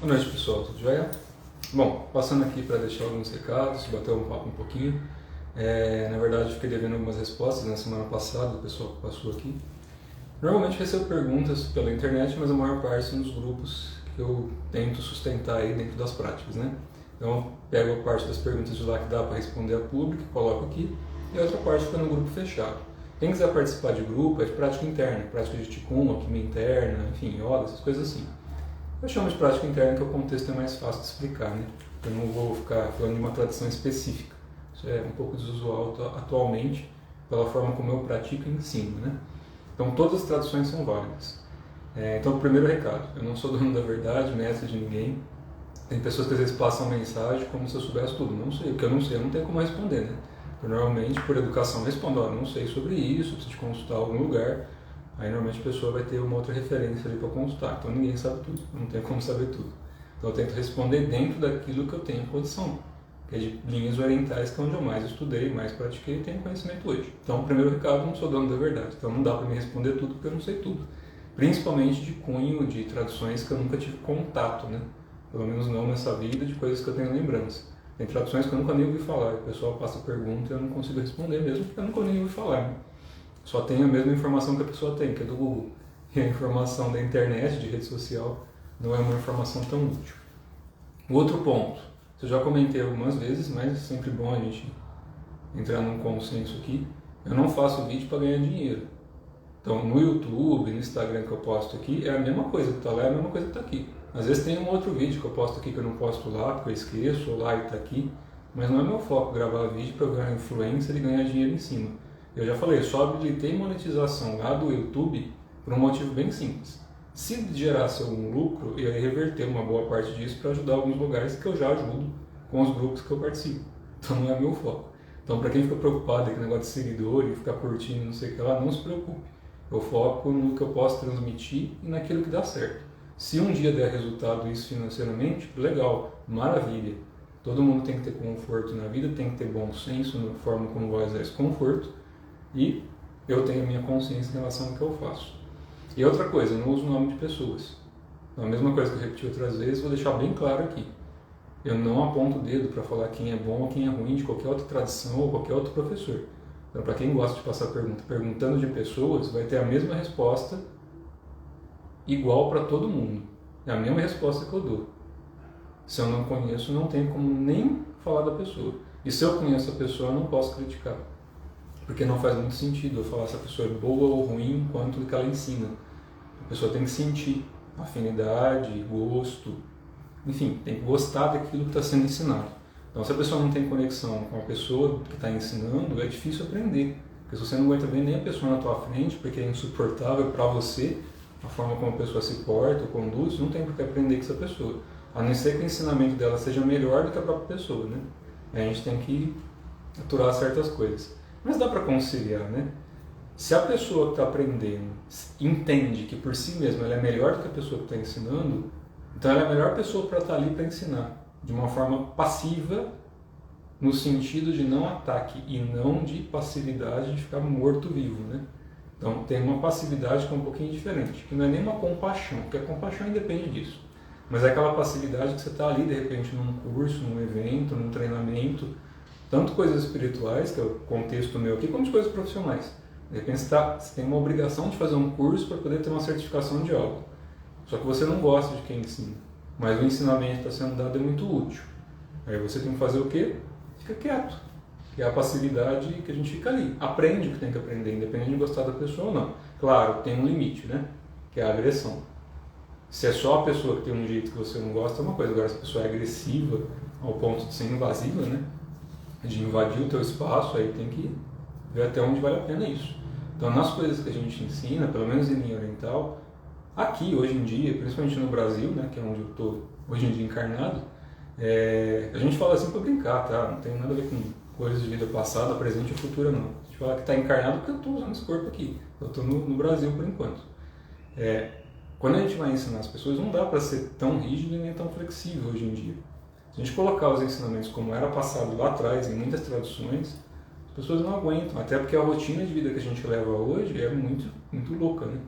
Boa noite, pessoal, tudo jóia? Bom, passando aqui para deixar alguns recados, bater um papo um pouquinho. Na verdade, eu fiquei devendo algumas respostas na semana passada, do pessoal que passou aqui. Normalmente recebo perguntas pela internet, mas a maior parte são dos grupos que eu tento sustentar aí dentro das práticas, né? Então, eu pego a parte das perguntas de lá que dá para responder a público, coloco aqui, e a outra parte fica no grupo fechado. Quem quiser participar de grupo é de prática interna, prática de Qigong, alquimia interna, enfim, yoga, essas coisas assim. Eu chamo de prática interna que o contexto é mais fácil de explicar, né? Eu não vou ficar falando de uma tradição específica. Isso é um pouco desusual atualmente, pela forma como eu pratico e ensino, né? Então, todas as tradições são válidas. Então, o primeiro recado, eu não sou dono da verdade, mestre de ninguém. Tem pessoas que às vezes passam mensagem como se eu soubesse tudo. Não sei, o que eu não sei, eu não tenho como responder, né? Eu, normalmente, por educação, eu respondo, não sei sobre isso, preciso te consultar em algum lugar. Aí normalmente a pessoa vai ter uma outra referência ali para consultar. Então ninguém sabe tudo, eu não tenho como saber tudo. Então eu tento responder dentro daquilo que eu tenho condição, que é de linhas orientais, que é onde eu mais estudei, mais pratiquei e tenho conhecimento hoje. Então o primeiro recado, eu não sou dono da verdade. Então não dá para me responder tudo porque eu não sei tudo. Principalmente de cunho de traduções que eu nunca tive contato, né? Pelo menos não nessa vida, de coisas que eu tenho lembrança. Tem traduções que eu nunca nem ouvi falar. O pessoal passa pergunta e eu não consigo responder mesmo porque eu nunca nem ouvi falar, né? Só tem a mesma informação que a pessoa tem, que é do Google. E a informação da internet, de rede social, não é uma informação tão útil. O outro ponto, eu já comentei algumas vezes, mas é sempre bom a gente entrar num consenso aqui. Eu não faço vídeo para ganhar dinheiro. Então, no YouTube, no Instagram que eu posto aqui, é a mesma coisa que está lá, é a mesma coisa que está aqui. Às vezes tem um outro vídeo que eu posto aqui que eu não posto lá, porque eu esqueço, ou lá e está aqui. Mas não é meu foco gravar vídeo para eu ganhar influência e ganhar dinheiro em cima. Eu já falei, eu só habilitei monetização lá do YouTube por um motivo bem simples. Se gerasse algum lucro, eu ia reverter uma boa parte disso para ajudar alguns lugares que eu já ajudo com os grupos que eu participo. Então não é meu foco. Então para quem fica preocupado com o negócio de seguidor e ficar curtindo, não sei o que lá, não se preocupe. Eu foco no que eu posso transmitir e naquilo que dá certo. Se um dia der resultado isso financeiramente, legal, maravilha. Todo mundo tem que ter conforto na vida, tem que ter bom senso na forma como vai usar esse conforto. E eu tenho a minha consciência em relação ao que eu faço. E outra coisa, eu não uso o nome de pessoas. Então, a mesma coisa que eu repeti outras vezes, vou deixar bem claro aqui. Eu não aponto o dedo para falar quem é bom ou quem é ruim de qualquer outra tradição ou qualquer outro professor. Então, para quem gosta de passar pergunta perguntando de pessoas, vai ter a mesma resposta igual para todo mundo. É a mesma resposta que eu dou. Se eu não conheço, não tenho como nem falar da pessoa. E se eu conheço a pessoa, eu não posso criticar. Porque não faz muito sentido eu falar se a pessoa é boa ou ruim quanto do que ela ensina. A pessoa tem que sentir afinidade, gosto, enfim, tem que gostar daquilo que está sendo ensinado. Então, se a pessoa não tem conexão com a pessoa que está ensinando, é difícil aprender. Porque se você não aguenta ver nem a pessoa na tua frente, porque é insuportável para você, a forma como a pessoa se porta ou conduz, não tem por que aprender com essa pessoa. A não ser que o ensinamento dela seja melhor do que a própria pessoa, né? A gente tem que aturar certas coisas. Mas dá para conciliar, né? Se a pessoa que está aprendendo entende que por si mesma ela é melhor do que a pessoa que está ensinando, então ela é a melhor pessoa para estar ali para ensinar, de uma forma passiva, no sentido de não ataque e não de passividade de ficar morto-vivo, né? Então tem uma passividade que é um pouquinho diferente, que não é nem uma compaixão, porque a compaixão independe disso, mas é aquela passividade que você está ali de repente num curso, num evento, num treinamento, tanto coisas espirituais, que é o contexto meu aqui, como de coisas profissionais. De repente você tem uma obrigação de fazer um curso para poder ter uma certificação de algo. Só que você não gosta de quem ensina, mas o ensinamento que está sendo dado é muito útil. Aí você tem que fazer o quê? Fica quieto. Que é a passividade que a gente fica ali. Aprende o que tem que aprender, independente de gostar da pessoa ou não. Claro, tem um limite, né? Que é a agressão. Se é só a pessoa que tem um jeito que você não gosta, é uma coisa. Agora, se a pessoa é agressiva ao ponto de ser invasiva, né? De invadir o teu espaço, aí tem que ver até onde vale a pena isso. Então, nas coisas que a gente ensina, pelo menos em linha oriental, aqui, hoje em dia, principalmente no Brasil, né, que é onde eu estou hoje em dia encarnado, a gente fala assim para brincar, tá? Não tem nada a ver com coisas de vida passada, presente ou futura, não. A gente fala que está encarnado porque eu estou usando esse corpo aqui. Eu estou no Brasil por enquanto. Quando a gente vai ensinar as pessoas, não dá para ser tão rígido e nem tão flexível hoje em dia. Se a gente colocar os ensinamentos como era passado lá atrás, em muitas traduções, as pessoas não aguentam, até porque a rotina de vida que a gente leva hoje é muito, muito louca, né?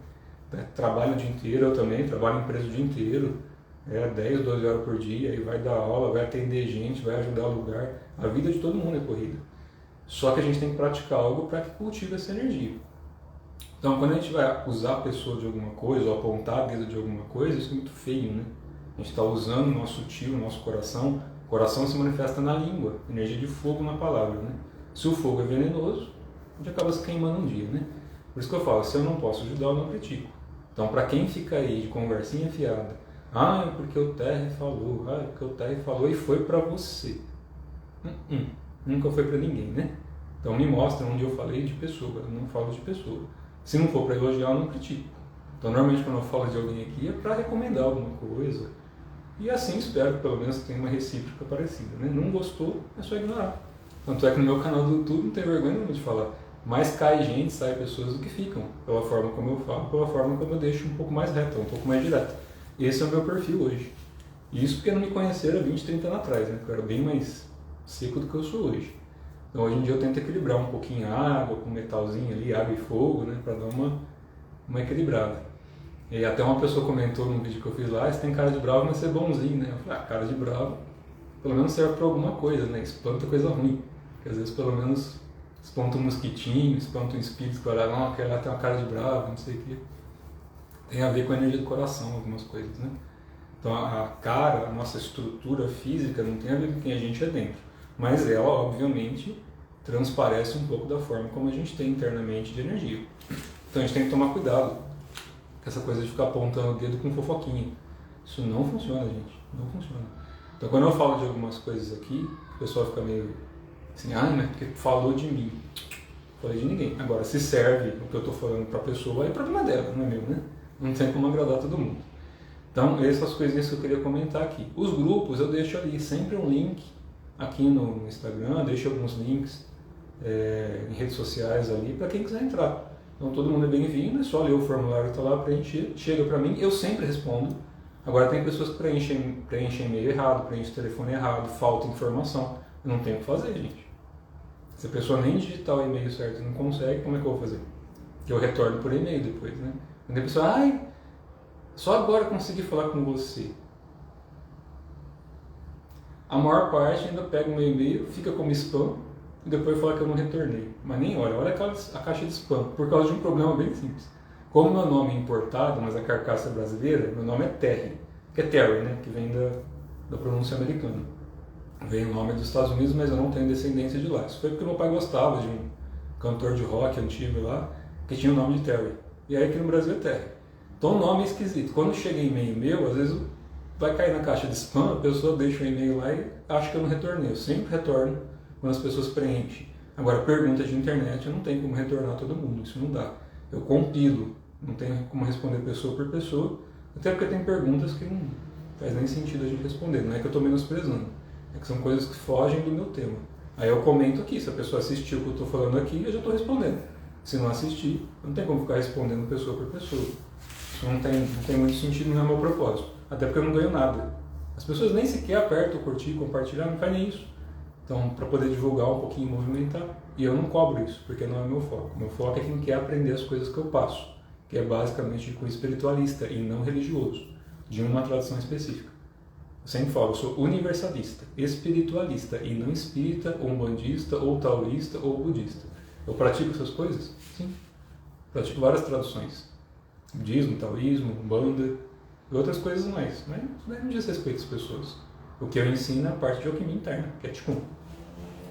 Trabalho o dia inteiro, eu também trabalho em empresa o dia inteiro, 10, 12 horas por dia, e vai dar aula, vai atender gente, vai ajudar o lugar. A vida de todo mundo é corrida. Só que a gente tem que praticar algo para que cultive essa energia. Então, quando a gente vai acusar a pessoa de alguma coisa, ou apontar a dedo de alguma coisa, isso é muito feio, né? A gente está usando o nosso sutil, o nosso coração. O coração se manifesta na língua, energia de fogo na palavra, né? Se o fogo é venenoso, a gente acaba se queimando um dia, né? Por isso que eu falo, se eu não posso ajudar, eu não critico. Então, para quem fica aí de conversinha fiada, é porque o Terry falou, é porque o Terry falou e foi para você. Nunca foi para ninguém, né? Então, me mostra onde eu falei de pessoa, eu não falo de pessoa. Se não for para elogiar, eu não critico. Então, normalmente, quando eu falo de alguém aqui, é para recomendar alguma coisa. E assim, espero que pelo menos tenha uma recíproca parecida, né? Não gostou, é só ignorar. Tanto é que no meu canal do YouTube não tem vergonha nenhuma de falar. Mais cai gente, sai pessoas do que ficam. Pela forma como eu falo, pela forma como eu deixo um pouco mais reta, um pouco mais direta. Esse é o meu perfil hoje. Isso porque não me conheceram há 20, 30 anos atrás, né? Eu era bem mais seco do que eu sou hoje. Então hoje em dia eu tento equilibrar um pouquinho a água com um metalzinho ali, água e fogo, né? Pra dar uma equilibrada. E até uma pessoa comentou num vídeo que eu fiz lá, você tem cara de bravo, mas você é bonzinho, né? Eu falei, cara de bravo pelo menos serve pra alguma coisa, né? Espanta coisa ruim. Porque às vezes pelo menos espanta um mosquitinho, espanta um espírito que olha, não, aquele lá tem uma cara de bravo, não sei o quê. Tem a ver com a energia do coração, algumas coisas, né? Então a cara, a nossa estrutura física não tem a ver com quem a gente é dentro. Mas ela, obviamente, transparece um pouco da forma como a gente tem internamente de energia. Então a gente tem que tomar cuidado com essa coisa de ficar apontando o dedo com fofoquinha. Isso não funciona, gente. Não funciona. Então quando eu falo de algumas coisas aqui, o pessoal fica meio assim, mas porque falou de mim. Não falei de ninguém. Agora, se serve o que eu estou falando para a pessoa, é problema dela, não é meu, né? Não tem como agradar todo mundo. Então, essas coisinhas que eu queria comentar aqui. Os grupos eu deixo ali sempre um link aqui no Instagram, deixo alguns links em redes sociais ali para quem quiser entrar. Então todo mundo é bem-vindo, é só ler o formulário que está lá, preencher, chega para mim, eu sempre respondo. Agora tem pessoas que preenchem e-mail errado, preenchem telefone errado, falta informação. Eu não tenho o que fazer, gente. Se a pessoa nem digitar o e-mail certo não consegue, como é que eu vou fazer? Eu retorno por e-mail depois, né? Quando a pessoa, só agora consegui falar com você. A maior parte ainda pega o meu e-mail, fica como spam e depois fala que eu não retornei. Mas nem olha a caixa de spam, por causa de um problema bem simples. Como meu nome é importado, mas a carcaça é brasileira, meu nome é Terry, que é Terry, né? Que vem da pronúncia americana. Vem o nome dos Estados Unidos, mas eu não tenho descendência de lá. Isso foi porque meu pai gostava de um cantor de rock antigo lá, que tinha o nome de Terry. E aí aqui no Brasil é Terry. Então o nome é esquisito. Quando chega em e-mail meu, às vezes vai cair na caixa de spam, a pessoa deixa o e-mail lá e acha que eu não retornei. Eu sempre retorno quando as pessoas preenchem. Agora, pergunta de internet, eu não tenho como retornar todo mundo, isso não dá. Eu compilo, não tenho como responder pessoa por pessoa, até porque tem perguntas que não faz nem sentido a gente responder. Não é que eu estou menosprezando, é que são coisas que fogem do meu tema. Aí eu comento aqui, se a pessoa assistiu o que eu estou falando aqui, eu já estou respondendo. Se não assistir, não tem como ficar respondendo pessoa por pessoa. Isso não tem muito sentido, não é meu propósito. Até porque eu não ganho nada. As pessoas nem sequer apertam curtir, compartilhar, não faz nem isso. Então, para poder divulgar um pouquinho e movimentar. E eu não cobro isso, porque não é meu foco. Meu foco é quem quer aprender as coisas que eu passo, que é basicamente de cunho espiritualista e não religioso, de uma tradição específica. Eu sempre falo, eu sou universalista, espiritualista e não espírita, umbandista, ou taoísta, ou budista. Eu pratico essas coisas? Sim. Pratico várias traduções. Budismo, taoísmo, umbanda e outras coisas mais. Mas não diz respeito às pessoas. O que eu ensino é a parte de alquimia interna, que é Qigong.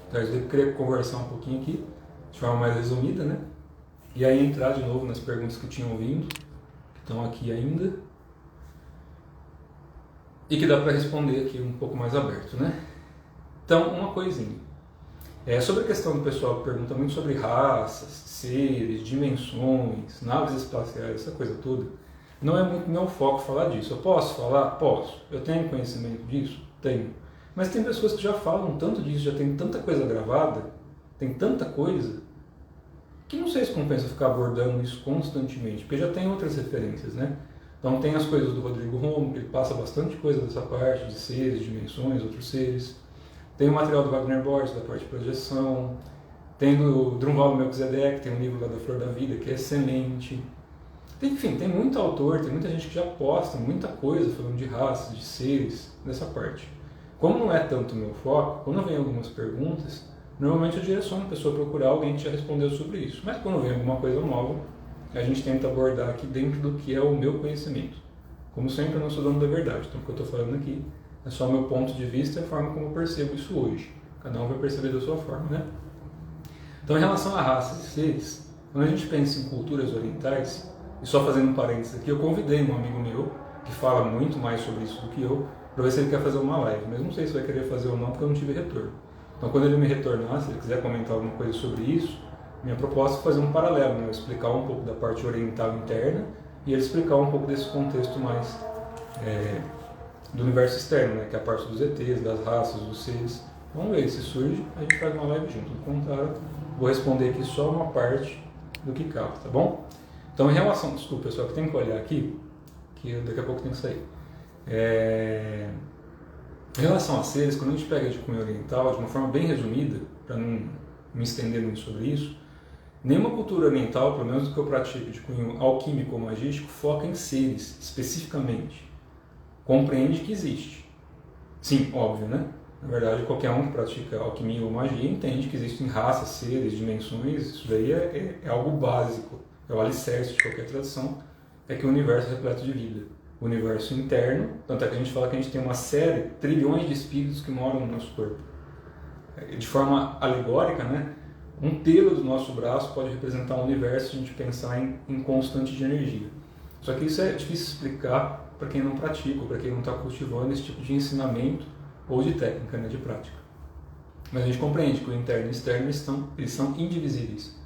Então eu queria conversar um pouquinho aqui, de forma mais resumida, né? E aí entrar de novo nas perguntas que tinham vindo, que estão aqui ainda. E que dá para responder aqui um pouco mais aberto, né? Então, uma coisinha. Sobre a questão do pessoal que pergunta muito sobre raças, seres, dimensões, naves espaciais, essa coisa toda, não é muito meu foco falar disso. Eu posso falar? Posso. Eu tenho conhecimento disso? Tenho. Mas tem pessoas que já falam tanto disso, já tem tanta coisa gravada, tem tanta coisa, que não sei se compensa ficar abordando isso constantemente, porque já tem outras referências, né? Então tem as coisas do Rodrigo Romo, que ele passa bastante coisa dessa parte de seres, dimensões, outros seres. Tem o material do Wagner Borges, da parte de projeção. Tem do Drunvaldo Melquisedeque, tem um livro lá da Flor da Vida, que é excelente. Enfim, tem muito autor, tem muita gente que já posta muita coisa falando de raças, de seres, dessa parte. Como não é tanto o meu foco, quando vem algumas perguntas, normalmente eu direciono a pessoa a procurar alguém que já respondeu sobre isso. Mas quando vem alguma coisa nova, a gente tenta abordar aqui dentro do que é o meu conhecimento. Como sempre, eu não sou dono da verdade, então o que eu estou falando aqui é só o meu ponto de vista e a forma como eu percebo isso hoje. Cada um vai perceber da sua forma, né? Então, em relação a raças e seres, quando a gente pensa em culturas orientais, e só fazendo um parênteses aqui, eu convidei um amigo meu, que fala muito mais sobre isso do que eu, para ver se ele quer fazer uma live, mas não sei se vai querer fazer ou não, porque eu não tive retorno. Então, quando ele me retornar, se ele quiser comentar alguma coisa sobre isso, minha proposta é fazer um paralelo, né? Eu explicar um pouco da parte oriental interna e ele explicar um pouco desse contexto mais do universo externo, né? Que é a parte dos ETs, das raças, dos seres. Vamos ver, se surge, a gente faz uma live junto. Do contrário, vou responder aqui só uma parte do que cabe, tá bom? Então, em relação... Desculpa, pessoal, que tem que olhar aqui, que daqui a pouco tem que sair. Em relação a seres, quando a gente pega de cunho oriental, de uma forma bem resumida, para não me estender muito sobre isso, nenhuma cultura oriental, pelo menos do que eu pratico de cunho alquímico ou magístico, foca em seres, especificamente. Compreende que existe. Sim, óbvio, né? Na verdade, qualquer um que pratica alquimia ou magia entende que existem raças, seres, dimensões, isso daí é algo básico, é o alicerce de qualquer tradição, é que o universo é repleto de vida. O universo interno, tanto é que a gente fala que a gente tem uma série, trilhões de espíritos que moram no nosso corpo. De forma alegórica, né? Um pelo do nosso braço pode representar um universo se a gente pensar em constante de energia. Só que isso é difícil explicar para quem não pratica, ou para quem não está cultivando esse tipo de ensinamento ou de técnica, né, de prática. Mas a gente compreende que o interno e o externo eles são indivisíveis.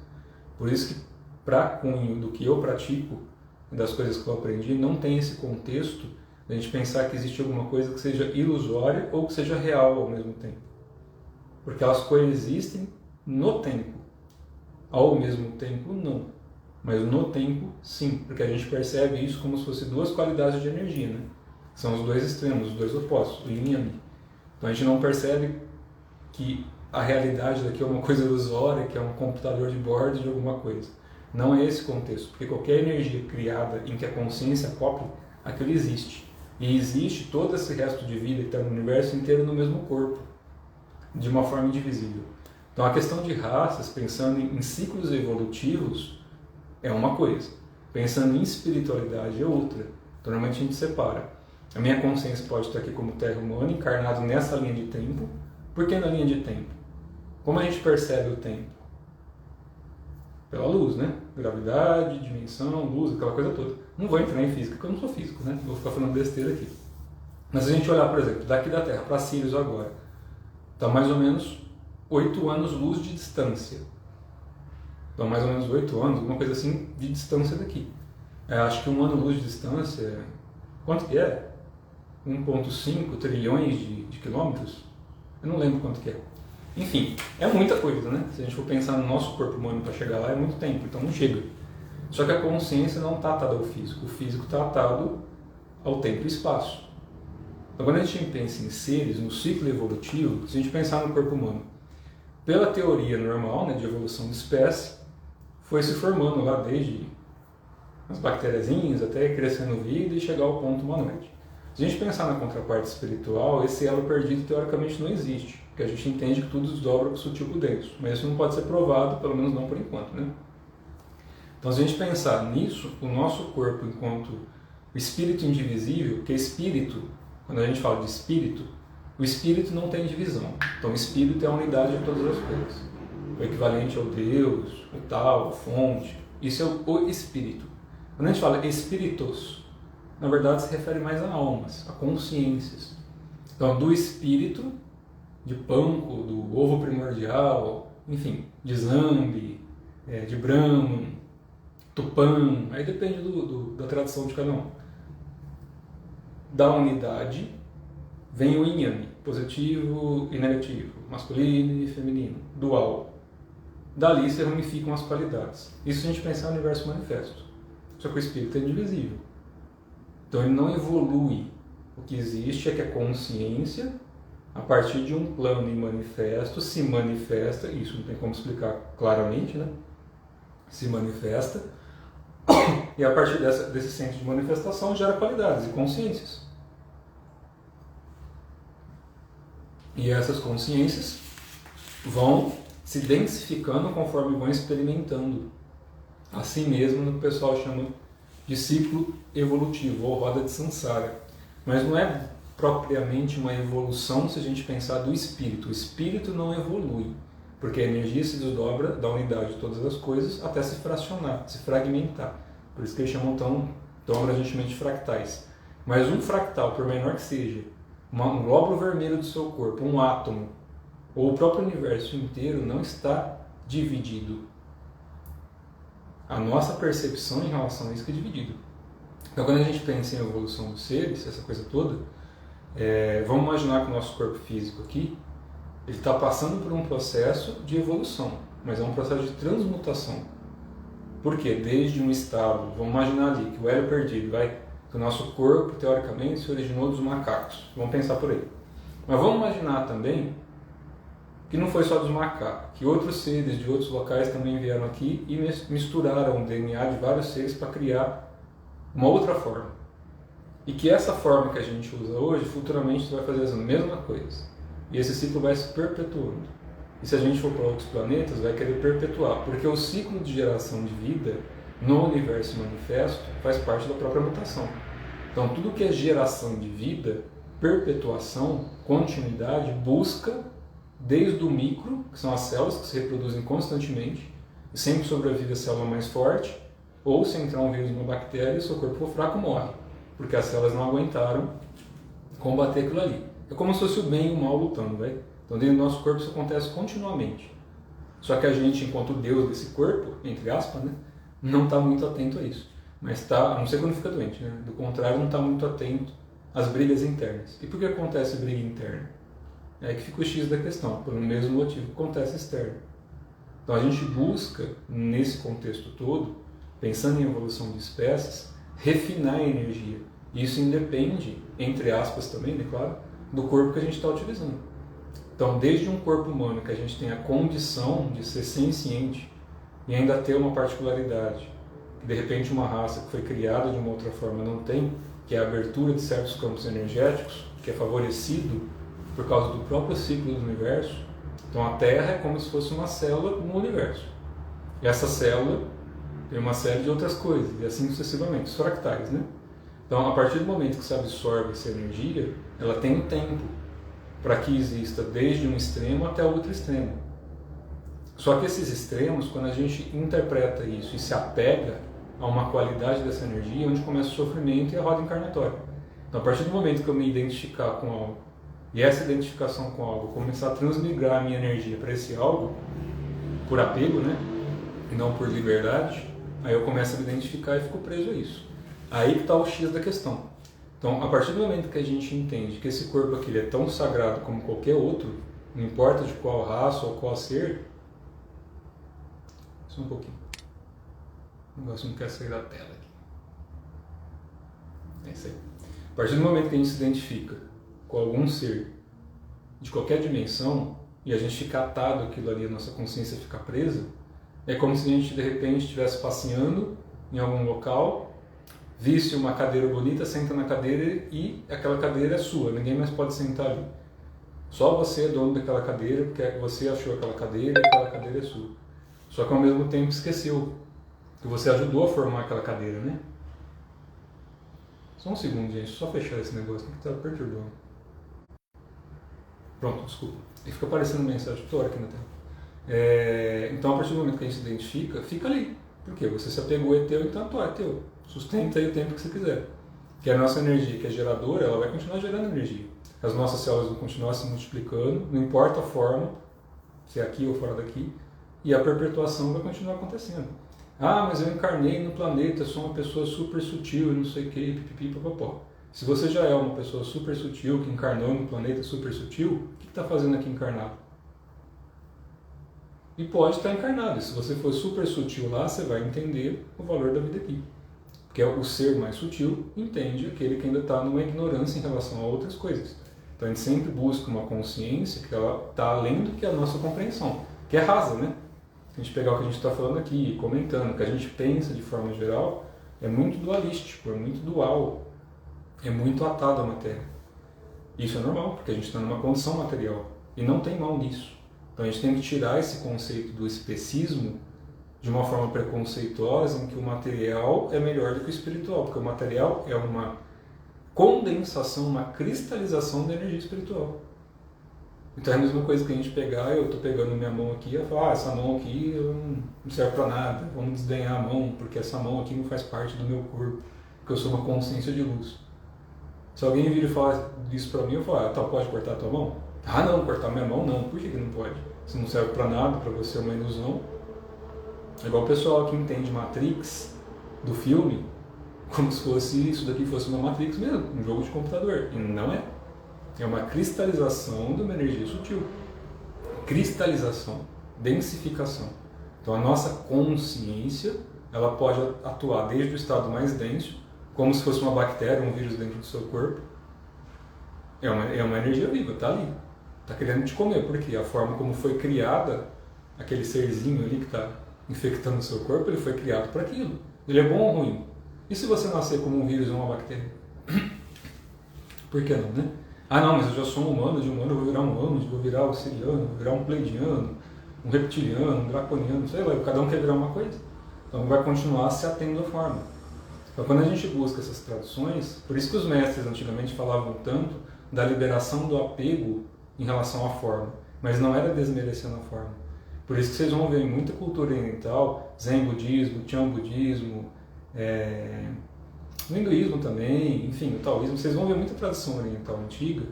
Por isso que, para cunho do que eu pratico, das coisas que eu aprendi, não tem esse contexto de a gente pensar que existe alguma coisa que seja ilusória ou que seja real ao mesmo tempo. Porque elas coexistem no tempo. Ao mesmo tempo, não. Mas no tempo, sim. Porque a gente percebe isso como se fossem duas qualidades de energia, né? São os dois extremos, os dois opostos, o yin e yang. Então a gente não percebe que a realidade daqui é uma coisa ilusória, que é um computador de bordo de alguma coisa. Não é esse contexto, porque qualquer energia criada em que a consciência cople, aquilo existe. E existe todo esse resto de vida que está no universo inteiro no mesmo corpo, de uma forma indivisível. Então a questão de raças, pensando em ciclos evolutivos, é uma coisa. Pensando em espiritualidade é outra. Então normalmente a gente separa. A minha consciência pode estar aqui como terra humana, encarnado nessa linha de tempo. Por que na linha de tempo? Como a gente percebe o tempo? Pela luz, né? Gravidade, dimensão, luz, aquela coisa toda. Não vou entrar em física, porque eu não sou físico, né? Vou ficar falando besteira aqui. Mas se a gente olhar, por exemplo, daqui da Terra para Sirius agora, está mais ou menos 8 anos-luz de distância. Então, mais ou menos 8 anos, alguma coisa assim, de distância daqui. Acho que 1 ano-luz de distância, quanto que é? 1,5 trilhões de quilômetros? Eu não lembro quanto que é. Enfim, é muita coisa, né? Se a gente for pensar no nosso corpo humano para chegar lá, é muito tempo, então não chega. Só que a consciência não está atada ao físico, o físico está atado ao tempo e espaço. Então, quando a gente pensa em seres, no ciclo evolutivo, se a gente pensar no corpo humano, pela teoria normal, né, de evolução de espécie, foi se formando lá desde as bactériazinhas até crescendo vida e chegar ao ponto humanoide. Se a gente pensar na contraparte espiritual, esse elo perdido teoricamente não existe, porque a gente entende que tudo desdobra para o sutil por dentro, mas isso não pode ser provado, pelo menos não por enquanto, né? Então, se a gente pensar nisso, o nosso corpo enquanto o espírito indivisível, porque espírito, quando a gente fala de espírito, o espírito não tem divisão. Então, o espírito é a unidade de todas as coisas. O equivalente ao Deus, o tal, a fonte. Isso é o espírito. Quando a gente fala espíritos, na verdade se refere mais a almas, a consciências. Então, do espírito, de Panko, do ovo primordial, enfim, de Zambi, de Brahman, Tupã, aí depende da tradição de cada um. Da unidade vem o yin yang, positivo e negativo, masculino e feminino, dual. Dali se ramificam as qualidades. Isso se a gente pensar no universo manifesto. Só que o espírito é indivisível. Então ele não evolui. O que existe é que a consciência, a partir de um plano em manifesto, se manifesta, isso não tem como explicar claramente, né? Se manifesta, E a partir desse centro de manifestação gera qualidades e consciências. E essas consciências vão se densificando conforme vão experimentando. Assim mesmo, o pessoal chama de ciclo evolutivo, ou roda de samsara. Mas não é propriamente uma evolução se a gente pensar do espírito. O espírito não evolui, porque a energia se desdobra da unidade de todas as coisas até se fracionar, se fragmentar. Por isso que eles chamam tão abrangentemente de fractais. Mas um fractal, por menor que seja, um glóbulo vermelho do seu corpo, um átomo, ou o próprio universo inteiro não está dividido. A nossa percepção em relação a isso é dividida. Então, quando a gente pensa em evolução dos seres, essa coisa toda, vamos imaginar que o nosso corpo físico aqui, ele está passando por um processo de evolução, mas é um processo de transmutação. Por quê? Desde um estado, vamos imaginar ali, que o elo perdido, que o nosso corpo, teoricamente, se originou dos macacos. Vamos pensar por aí. Mas vamos imaginar também que não foi só dos macacos, que outros seres de outros locais também vieram aqui e misturaram o DNA de vários seres para criar uma outra forma. E que essa forma que a gente usa hoje, futuramente vai fazer a mesma coisa. E esse ciclo vai se perpetuando. E se a gente for para outros planetas, vai querer perpetuar, porque o ciclo de geração de vida no universo manifesto faz parte da própria mutação. Então, tudo que é geração de vida, perpetuação, continuidade, busca desde o micro, que são as células que se reproduzem constantemente, e sempre sobrevive a célula mais forte, ou se entrar um vírus, uma bactéria, e seu corpo for fraco, morre, porque as células não aguentaram combater aquilo ali. É como se fosse o bem e o mal lutando, vai? Então, dentro do nosso corpo isso acontece continuamente. Só que a gente, enquanto Deus desse corpo, entre aspas, né, não está muito atento a isso. Mas está, a não ser quando fica doente, né? Do contrário, não está muito atento às brigas internas. E por que acontece briga interna? É aí que fica o X da questão, pelo mesmo motivo que acontece externo. Então a gente busca, nesse contexto todo, pensando em evolução de espécies, refinar a energia. E isso independe, entre aspas também, né, claro, do corpo que a gente está utilizando. Então, desde um corpo humano que a gente tem a condição de ser senciente e ainda ter uma particularidade, que de repente uma raça que foi criada de uma outra forma não tem, que é a abertura de certos campos energéticos, que é favorecido por causa do próprio ciclo do universo. Então a Terra é como se fosse uma célula no universo. E essa célula tem uma série de outras coisas, e assim sucessivamente, os fractais, né? Então, a partir do momento que você absorve essa energia, ela tem um tempo para que exista desde um extremo até o outro extremo. Só que esses extremos, quando a gente interpreta isso e se apega a uma qualidade dessa energia, é onde começa o sofrimento e a roda encarnatória. Então, a partir do momento que eu me identificar com algo, e essa identificação com algo começar a transmigrar a minha energia para esse algo, por apego, né? E não por liberdade, aí eu começo a me identificar e fico preso a isso. Aí que está o X da questão. Então, a partir do momento que a gente entende que esse corpo aqui é tão sagrado como qualquer outro, não importa de qual raça ou qual ser... Só um pouquinho. O negócio não quer sair da tela aqui. É isso aí. A partir do momento que a gente se identifica com algum ser de qualquer dimensão e a gente fica atado àquilo ali, a nossa consciência fica presa, é como se a gente de repente estivesse passeando em algum local, visse uma cadeira bonita, senta na cadeira e aquela cadeira é sua, ninguém mais pode sentar ali. Só você é dono daquela cadeira porque você achou aquela cadeira e aquela cadeira é sua. Só que ao mesmo tempo esqueceu que você ajudou a formar aquela cadeira, né? Só um segundo, gente, só fechar esse negócio que está perturbando. Pronto, desculpa. E fica aparecendo mensagem toda hora aqui na tela. Então, a partir do momento que a gente se identifica, fica ali. Por quê? Você se apegou, é teu, então é teu. Sustenta aí o tempo que você quiser. Que a nossa energia, que é geradora, ela vai continuar gerando energia. As nossas células vão continuar se multiplicando, não importa a forma, se é aqui ou fora daqui, e a perpetuação vai continuar acontecendo. Ah, mas eu encarnei no planeta, sou uma pessoa super sutil e não sei o que, pipipi, papapó. Se você já é uma pessoa super sutil, que encarnou no planeta super sutil, o que está fazendo aqui encarnado? E pode estar encarnado. E se você for super sutil lá, você vai entender o valor da vida aqui. Porque o ser mais sutil entende aquele que ainda está numa ignorância em relação a outras coisas. Então a gente sempre busca uma consciência que ela está além do que a nossa compreensão, que é rasa, né? Se a gente pegar o que a gente está falando aqui, comentando, o que a gente pensa de forma geral, é muito dualístico, é muito dual, é muito atado à matéria. Isso é normal, porque a gente está numa condição material e não tem mal nisso. Então a gente tem que tirar esse conceito do especismo de uma forma preconceituosa em que o material é melhor do que o espiritual, porque o material é uma condensação, uma cristalização da energia espiritual. Então é a mesma coisa que a gente pegar, eu estou pegando minha mão aqui e falar, essa mão aqui não serve para nada, vamos desdenhar a mão, porque essa mão aqui não faz parte do meu corpo, porque eu sou uma consciência de luz. Se alguém vir e falar isso para mim, eu falo, tá, pode cortar a tua mão? Ah não, cortar minha mão não, por que não pode? Se não serve para nada, para você é uma ilusão. É igual o pessoal que entende Matrix do filme, como se fosse isso daqui fosse uma Matrix mesmo, um jogo de computador. E não é. É uma cristalização de uma energia sutil. Cristalização, densificação. Então a nossa consciência, ela pode atuar desde o estado mais denso, como se fosse uma bactéria, um vírus dentro do seu corpo. É uma energia viva, está ali. Está querendo te comer, porque a forma como foi criada, aquele serzinho ali que está infectando o seu corpo, ele foi criado para aquilo. Ele é bom ou ruim? E se você nascer como um vírus ou uma bactéria? Por que não, né? Ah não, mas eu já sou um humano, de humano eu vou virar um ânus, vou virar o siriano, vou virar um pleidiano, um reptiliano, um draconiano, sei lá, cada um quer virar uma coisa. Então vai continuar se atendo à forma. Então quando a gente busca essas traduções, por isso que os mestres antigamente falavam tanto da liberação do apego em relação à forma, mas não era desmerecendo a forma. Por isso que vocês vão ver em muita cultura oriental, Zen budismo, Chan budismo, no hinduísmo também, enfim, o taoísmo, vocês vão ver muita tradição oriental antiga,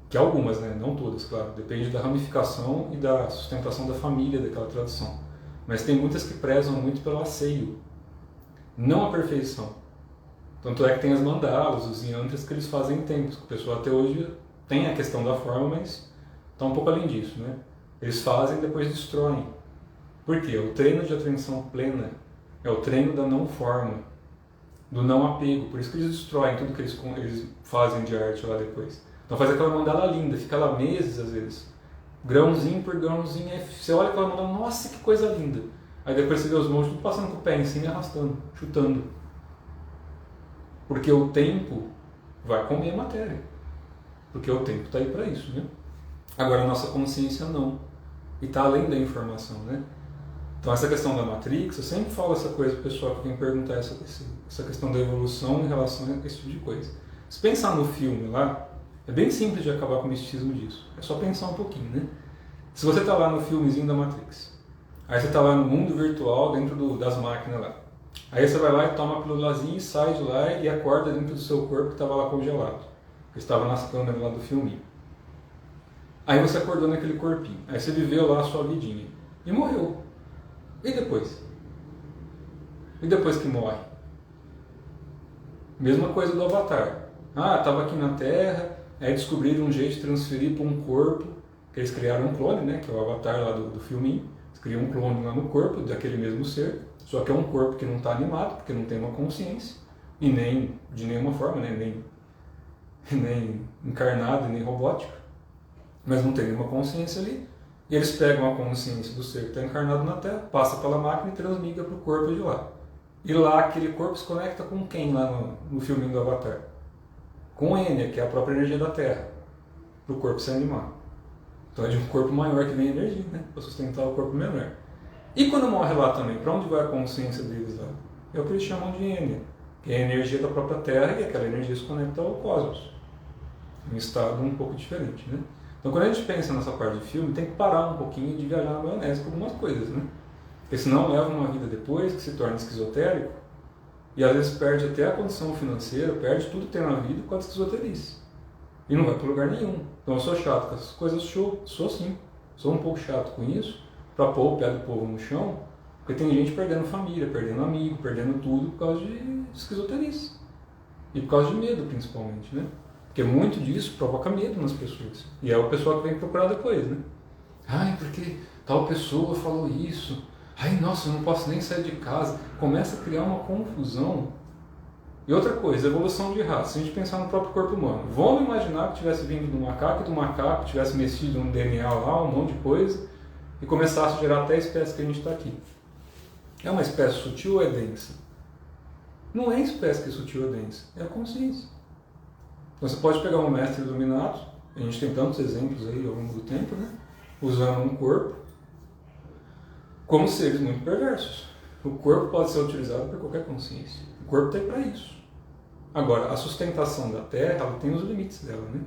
que algumas, né, não todas, claro, depende da ramificação e da sustentação da família daquela tradição. Mas tem muitas que prezam muito pelo asseio, não a perfeição. Tanto é que tem as mandalas, os yantras que eles fazem em templos, que o pessoal até hoje tem a questão da forma, mas está um pouco além disso, né? Eles fazem e depois destroem. Por quê? O treino de atenção plena é o treino da não forma, do não apego. Por isso que eles destroem tudo que eles fazem de arte lá depois. Então faz aquela mandala linda, fica lá meses às vezes, grãozinho por grãozinho, aí você olha aquela mandala, nossa, que coisa linda. Aí depois você vê os monges tudo passando com o pé em cima e arrastando, chutando. Porque o tempo vai comer a matéria. Porque o tempo está aí para isso, né? Agora a nossa consciência não. E está além da informação, né? Então essa questão da Matrix, eu sempre falo essa coisa para o pessoal que vem perguntar essa questão da evolução em relação a esse tipo de coisa. Se pensar no filme lá, é bem simples de acabar com o misticismo disso. É só pensar um pouquinho, né? Se você está lá no filmezinho da Matrix, aí você está lá no mundo virtual dentro das máquinas lá. Aí você vai lá e toma a pílulazinha e sai de lá e acorda dentro do seu corpo que estava lá congelado. Que estava nas câmeras lá do filminho. Aí você acordou naquele corpinho. Aí você viveu lá a sua vidinha. E morreu. E depois? E depois que morre? Mesma coisa do Avatar. Ah, estava aqui na Terra, aí descobriram um jeito de transferir para um corpo, que eles criaram um clone, né, que é o Avatar lá do filminho. Eles criam um clone lá no corpo daquele mesmo ser, só que é um corpo que não está animado, porque não tem uma consciência, e nem de nenhuma forma, né, nem encarnado, nem robótico, mas não tem nenhuma consciência ali. E eles pegam a consciência do ser que está encarnado na Terra, passa pela máquina e transmigra para o corpo de lá. E lá aquele corpo se conecta com quem lá no filminho do Avatar? Com Enya, que é a própria energia da Terra, para o corpo se animar. Então é de um corpo maior que vem energia, né? Para sustentar o corpo menor. E quando morre lá também, para onde vai a consciência deles lá? É o que eles chamam de Enya, que é a energia da própria Terra e aquela energia se conecta ao cosmos. Um estado um pouco diferente, né? Então quando a gente pensa nessa parte de filme, tem que parar um pouquinho de viajar na maionese com algumas coisas, né? Porque senão leva uma vida depois que se torna esquizotérico e às vezes perde até a condição financeira, perde tudo que tem na vida com a esquizoterice. E não vai para lugar nenhum. Então eu sou chato com essas coisas, sou sim. Sou um pouco chato com isso, para pôr o pé do povo no chão, porque tem gente perdendo família, perdendo amigo, perdendo tudo por causa de esquizoterice. E por causa de medo, principalmente, né? Porque muito disso provoca medo nas pessoas. E é o pessoal que vem procurar depois, né? Ai, porque tal pessoa falou isso. Ai, nossa, eu não posso nem sair de casa. Começa a criar uma confusão. E outra coisa, evolução de raça. Se a gente pensar no próprio corpo humano, vamos imaginar que tivesse vindo do macaco e do macaco tivesse mexido no DNA lá, um monte de coisa, e começasse a gerar até a espécie que a gente está aqui. É uma espécie sutil ou é densa? Não é espécie que é sutil ou densa, é a consciência. Então você pode pegar um mestre iluminado, a gente tem tantos exemplos aí ao longo do tempo, né? Usando um corpo como seres muito perversos. O corpo pode ser utilizado por qualquer consciência. O corpo tem para isso. Agora, a sustentação da Terra, ela tem os limites dela, né?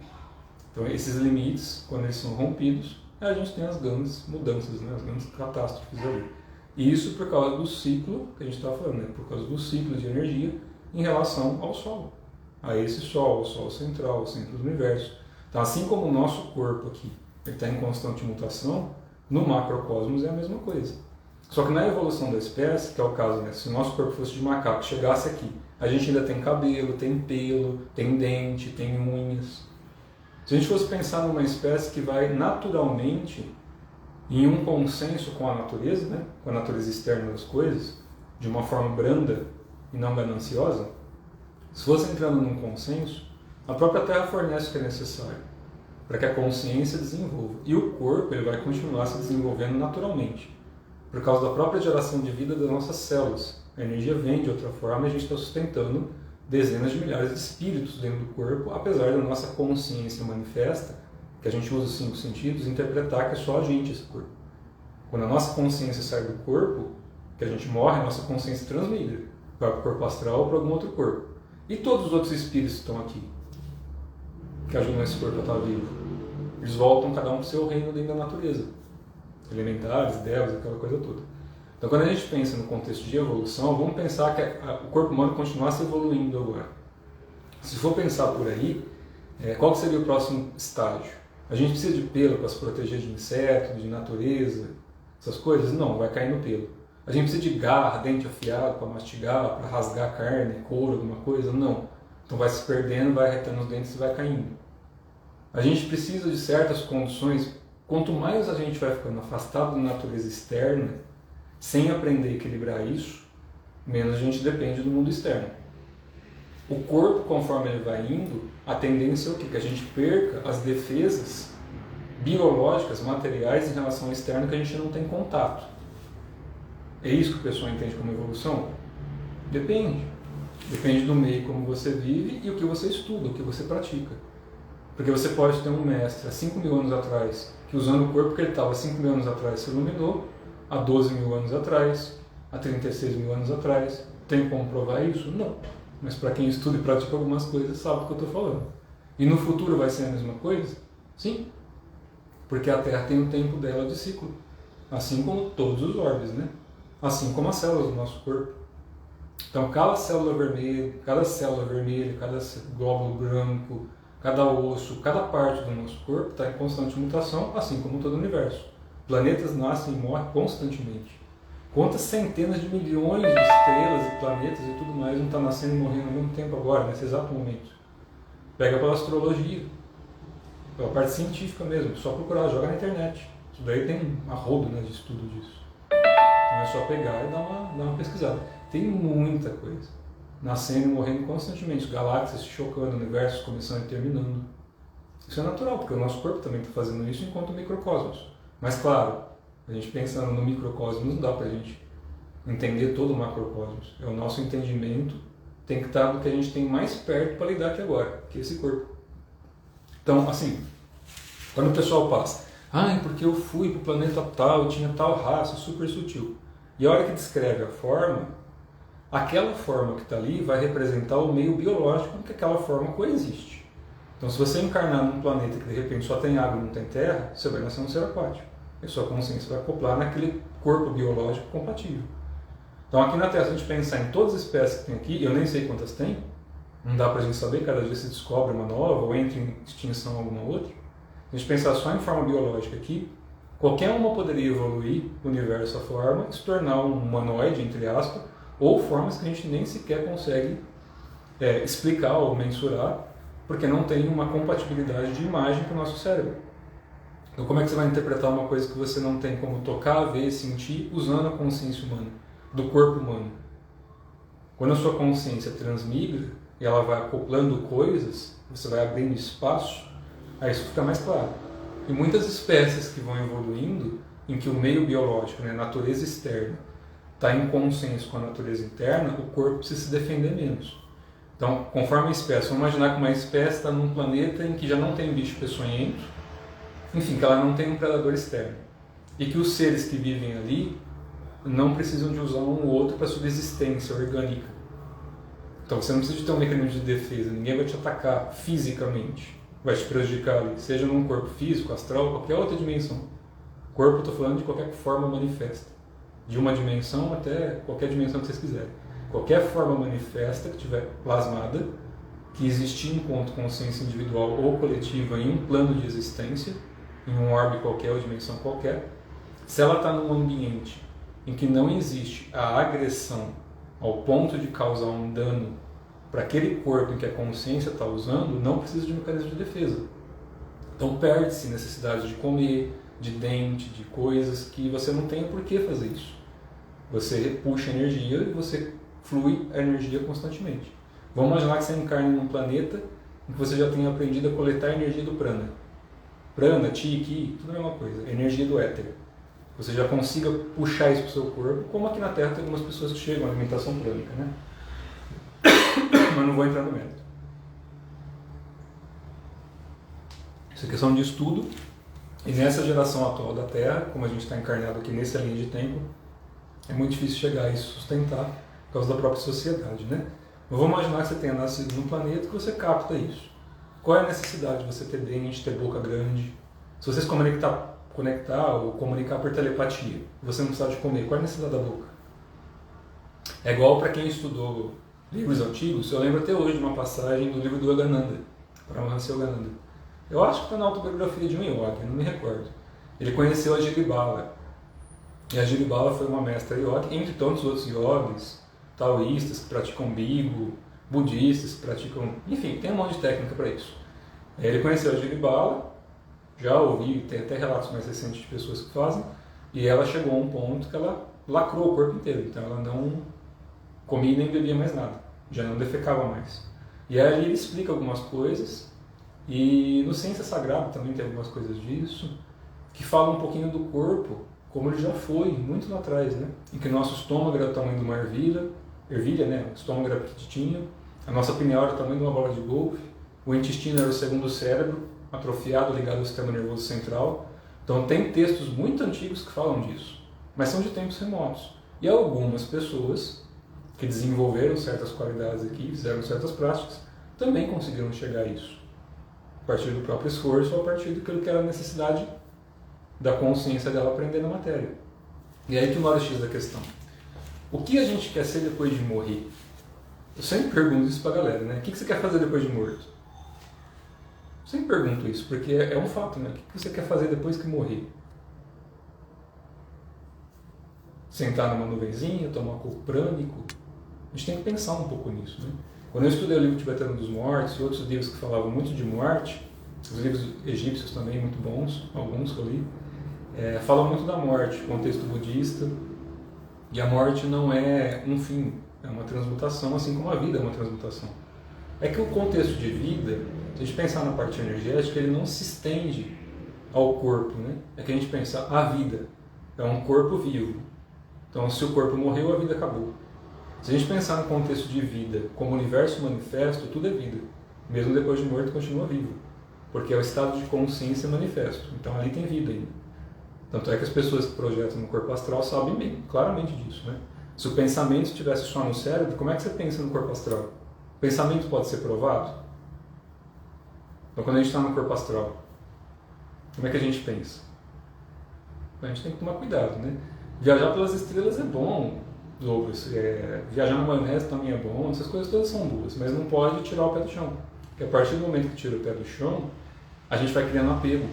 Então esses limites, quando eles são rompidos, a gente tem as grandes mudanças, né? As grandes catástrofes ali. E isso por causa do ciclo que a gente estava falando, né? Por causa do ciclo de energia em relação ao Sol. A esse Sol, o Sol central, o centro do universo. Então, assim como o nosso corpo aqui está em constante mutação, no macrocosmos é a mesma coisa. Só que na evolução da espécie, que é o caso, né? Se o nosso corpo fosse de macaco, chegasse aqui, a gente ainda tem cabelo, tem pelo, tem dente, tem unhas. Se a gente fosse pensar numa espécie que vai naturalmente em um consenso com a natureza, né? Com a natureza externa das coisas, de uma forma branda e não gananciosa, se fosse entrando num consenso, a própria Terra fornece o que é necessário para que a consciência desenvolva. E o corpo ele vai continuar se desenvolvendo naturalmente, por causa da própria geração de vida das nossas células. A energia vem de outra forma e a gente está sustentando dezenas de milhares de espíritos dentro do corpo, apesar da nossa consciência manifesta, que a gente usa os 5 sentidos, interpretar que é só a gente esse corpo. Quando a nossa consciência sai do corpo, que a gente morre, a nossa consciência transmigra, vai para o corpo astral ou para algum outro corpo. E todos os outros espíritos que estão aqui, que ajudam esse corpo a estar vivo, eles voltam cada um para o seu reino dentro da natureza. Elementares, devas, aquela coisa toda. Então, quando a gente pensa no contexto de evolução, vamos pensar que o corpo humano continuasse evoluindo agora. Se for pensar por aí, qual que seria o próximo estágio? A gente precisa de pelo para se proteger de insetos, de natureza, essas coisas? Não, vai cair no pelo. A gente precisa de garra, dente afiado para mastigar, para rasgar carne, couro, alguma coisa? Não. Então vai se perdendo, vai arretando os dentes e vai caindo. A gente precisa de certas condições. Quanto mais a gente vai ficando afastado da natureza externa, sem aprender a equilibrar isso, menos a gente depende do mundo externo. O corpo, conforme ele vai indo, a tendência é o quê? Que a gente perca as defesas biológicas, materiais em relação ao externo que a gente não tem contato. É isso que o pessoal entende como evolução? Depende. Depende do meio como você vive e o que você estuda, o que você pratica. Porque você pode ter um mestre há 5.000 anos atrás, que usando o corpo que ele estava há 5.000 anos atrás se iluminou, há 12.000 anos atrás, há 36.000 anos atrás. Tem como provar isso? Não. Mas para quem estuda e pratica algumas coisas, sabe o que eu estou falando. E no futuro vai ser a mesma coisa? Sim. Porque a Terra tem o tempo dela de ciclo. Assim como todos os orbes, né? Assim como as células do nosso corpo. Então, cada célula vermelha, cada glóbulo branco, cada osso, cada parte do nosso corpo está em constante mutação, assim como todo o universo. Planetas nascem e morrem constantemente. Quantas centenas de milhões de estrelas e planetas e tudo mais não está nascendo e morrendo ao mesmo tempo agora, nesse exato momento? Pega pela astrologia, pela parte científica mesmo, só procurar, joga na internet. Isso daí tem uma roda, né, de estudo disso. Então é só pegar e dar uma pesquisada. Tem muita coisa. Nascendo e morrendo constantemente, galáxias se chocando, universos começando e terminando. Isso é natural, porque o nosso corpo também está fazendo isso enquanto microcosmos. Mas claro, a gente pensando no microcosmos não dá para a gente entender todo o macrocosmos. É o nosso entendimento tem que estar do que a gente tem mais perto para lidar aqui agora, que é esse corpo. Então, assim, quando o pessoal passa, porque eu fui para o planeta tal, eu tinha tal raça, super sutil. E a hora que descreve a forma, aquela forma que está ali vai representar o meio biológico em que aquela forma coexiste. Então, se você encarnar num planeta que de repente só tem água e não tem terra, você vai nascer um ser aquático. E sua consciência vai acoplar naquele corpo biológico compatível. Então, aqui na Terra, se a gente pensar em todas as espécies que tem aqui, eu nem sei quantas tem, não dá para a gente saber, cada dia se descobre uma nova ou entra em extinção alguma outra. Se a gente pensar só em forma biológica aqui, qualquer uma poderia evoluir o universo afora e se tornar um humanoide, entre aspas, ou formas que a gente nem sequer consegue explicar ou mensurar, porque não tem uma compatibilidade de imagem com o nosso cérebro. Então, como é que você vai interpretar uma coisa que você não tem como tocar, ver, sentir, usando a consciência humana, do corpo humano? Quando a sua consciência transmigra e ela vai acoplando coisas, você vai abrindo espaço, aí isso fica mais claro. E muitas espécies que vão evoluindo, em que o meio biológico, né, a natureza externa, está em consenso com a natureza interna, o corpo precisa se defender menos. Então, conforme a espécie, vamos imaginar que uma espécie está num planeta em que já não tem bicho peçonhento, enfim, que ela não tem um predador externo. E que os seres que vivem ali não precisam de usar um ou outro para subsistência orgânica. Então você não precisa de ter um mecanismo de defesa, ninguém vai te atacar fisicamente, vai te prejudicar ali, seja num corpo físico, astral, qualquer outra dimensão. Corpo, estou falando de qualquer forma manifesta, de uma dimensão até qualquer dimensão que vocês quiserem. Qualquer forma manifesta que tiver plasmada, que existir enquanto consciência individual ou coletiva em um plano de existência, em um orbe qualquer ou dimensão qualquer, se ela está num ambiente em que não existe a agressão ao ponto de causar um dano para aquele corpo em que a consciência está usando, não precisa de mecanismo de defesa. Então perde-se necessidade de comer, de dente, de coisas que você não tem por que fazer isso. Você puxa energia e você flui a energia constantemente. Vamos imaginar que você encarne num planeta em que você já tenha aprendido a coletar a energia do prana. Prana, chi, ki, tudo é a mesma coisa, energia do éter. Você já consiga puxar isso para o seu corpo, como aqui na Terra tem algumas pessoas que chegam à alimentação prânica, né? Mas não vou entrar no mérito. Isso é questão de estudo, e nessa geração atual da Terra, como a gente está encarnado aqui nessa linha de tempo, é muito difícil chegar a isso, sustentar, por causa da própria sociedade, né? Mas vamos imaginar que você tenha nascido num planeta que você capta isso. Qual é a necessidade de você ter dente, ter boca grande? Se você se conectar ou comunicar por telepatia, você não precisa de comer, qual é a necessidade da boca? É igual para quem estudou livros antigos, eu lembro até hoje de uma passagem do livro do Yogananda, Paramahansa Yogananda. Eu acho que está na autobiografia de um yogi, não me recordo. Ele conheceu a Jiribala, e a Jiribala foi uma mestra yogi, entre tantos outros yogis, taoístas que praticam bigo, budistas que praticam, enfim, tem um monte de técnica para isso. Ele conheceu a Jiribala, já ouvi, tem até relatos mais recentes de pessoas que fazem, e ela chegou a um ponto que ela lacrou o corpo inteiro, então ela não comia nem bebia mais nada, já não defecava mais. E aí ele explica algumas coisas, e no Ciência Sagrada também tem algumas coisas disso, que falam um pouquinho do corpo, como ele já foi, muito lá atrás, né? Em que nosso estômago era do tamanho de uma ervilha, né? O estômago era pequenininho, a nossa pineal era do tamanho de uma bola de golfe, o intestino era o segundo cérebro, atrofiado, ligado ao sistema nervoso central. Então tem textos muito antigos que falam disso, mas são de tempos remotos. E algumas pessoas que desenvolveram certas qualidades aqui, fizeram certas práticas, também conseguiram chegar a isso. A partir do próprio esforço ou a partir daquilo que era a necessidade da consciência dela aprender na matéria. E aí que mora o X da questão. O que a gente quer ser depois de morrer? Eu sempre pergunto isso pra galera, né? O que você quer fazer depois de morto? Eu sempre pergunto isso, porque é um fato, né? O que você quer fazer depois que morrer? Sentar numa nuvenzinha, tomar coco prânico? A gente tem que pensar um pouco nisso, né? Quando eu estudei o livro Tibetano dos Mortos e outros livros que falavam muito de morte, os livros egípcios também muito bons, alguns que eu li, falam muito da morte, contexto budista, e a morte não é um fim, é uma transmutação, assim como a vida é uma transmutação. É que o contexto de vida, se a gente pensar na parte energética, ele não se estende ao corpo, né? É que a gente pensa, a vida é um corpo vivo. Então, se o corpo morreu, a vida acabou. Se a gente pensar no contexto de vida como universo manifesto, tudo é vida. Mesmo depois de morto, continua vivo. Porque é o estado de consciência manifesto. Então, ali tem vida ainda. Tanto é que as pessoas que projetam no corpo astral sabem bem, claramente disso, né? Se o pensamento estivesse só no cérebro, como é que você pensa no corpo astral? O pensamento pode ser provado? Então, quando a gente está no corpo astral, como é que a gente pensa? A gente tem que tomar cuidado, né? Viajar pelas estrelas é bom, Douglas. Viajar na maionese também é bom, essas coisas todas são boas, mas não pode tirar o pé do chão. Porque a partir do momento que tira o pé do chão, a gente vai criando apego.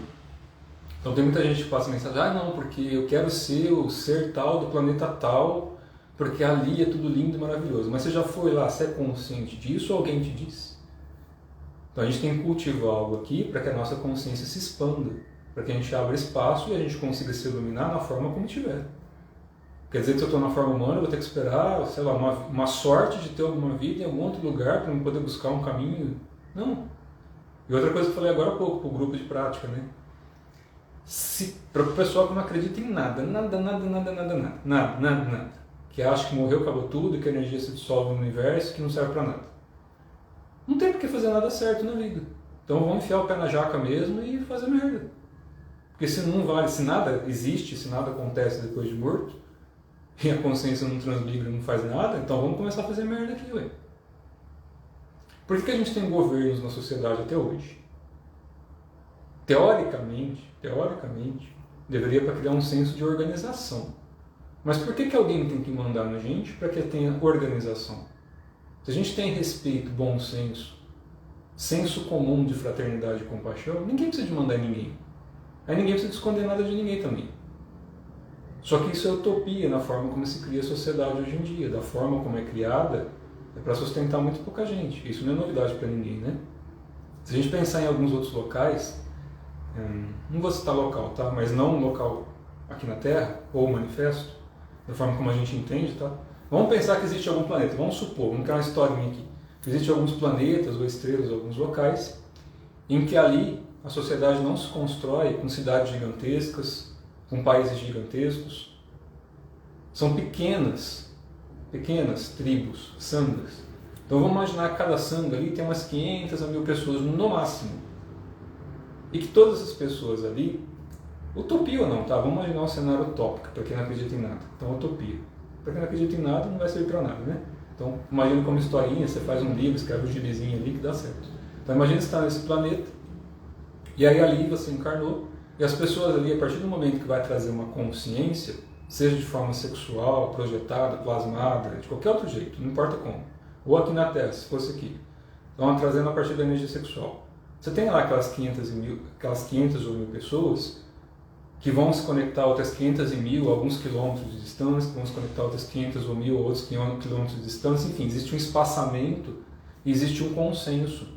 Então tem muita gente que passa a mensagem, não, porque eu quero ser o ser tal do planeta tal, porque ali é tudo lindo e maravilhoso. Mas você já foi lá, você é consciente disso ou alguém te disse? Então a gente tem que cultivar algo aqui para que a nossa consciência se expanda, para que a gente abra espaço e a gente consiga se iluminar na forma como tiver. Quer dizer que se eu estou na forma humana, eu vou ter que esperar, sei lá, uma sorte de ter alguma vida em algum outro lugar para eu poder buscar um caminho? Não. E outra coisa que eu falei agora há pouco, para o grupo de prática, né? Para o pessoal que não acredita em nada, que acha que morreu, acabou tudo, que a energia se dissolve no universo, que não serve para nada. Não tem por que fazer nada certo na vida. Então vamos enfiar o pé na jaca mesmo e fazer merda. Porque se não vale, se nada existe, se nada acontece depois de morto, e a consciência não transmigra, não faz nada, então vamos começar a fazer merda aqui, ué. Por que a gente tem governos na sociedade até hoje? Teoricamente, deveria para criar um senso de organização. Mas por que alguém tem que mandar na gente para que tenha organização? Se a gente tem respeito, bom senso comum de fraternidade e compaixão, ninguém precisa de mandar em ninguém. Aí ninguém precisa de esconder nada de ninguém também. Só que isso é utopia na forma como se cria a sociedade hoje em dia. Da forma como é criada, é para sustentar muito pouca gente. Isso não é novidade para ninguém, né? Se a gente pensar em alguns outros locais, não vou citar local, tá? Mas não um local aqui na Terra, ou manifesto, da forma como a gente entende, tá? Vamos pensar que existe algum planeta, vamos supor, vamos criar uma historinha aqui. Existem alguns planetas ou estrelas, alguns locais, em que ali a sociedade não se constrói com cidades gigantescas, com países gigantescos. São pequenas tribos, sangas. Então vamos imaginar que cada sanga ali tem umas 500 a 1000 pessoas no máximo. E que todas essas pessoas ali, utopia ou não, tá? Vamos imaginar um cenário utópico, para quem não acredita em nada. Então utopia. Para quem não acredita em nada, não vai servir para nada, né? Então imagina como historinha, você faz um livro, escreve um gibizinho ali que dá certo. Então imagina você está nesse planeta, e aí ali você encarnou, e as pessoas ali, a partir do momento que vai trazer uma consciência, seja de forma sexual, projetada, plasmada, de qualquer outro jeito, não importa como, ou aqui na Terra, se fosse aqui, então trazendo a partir da energia sexual. Você tem lá aquelas 500 ou 1000 pessoas que vão se conectar a outras 500 e 1000, alguns quilômetros de distância, que vão se conectar a outras 500 ou 1000, outros quilômetros de distância, enfim, existe um espaçamento e existe um consenso,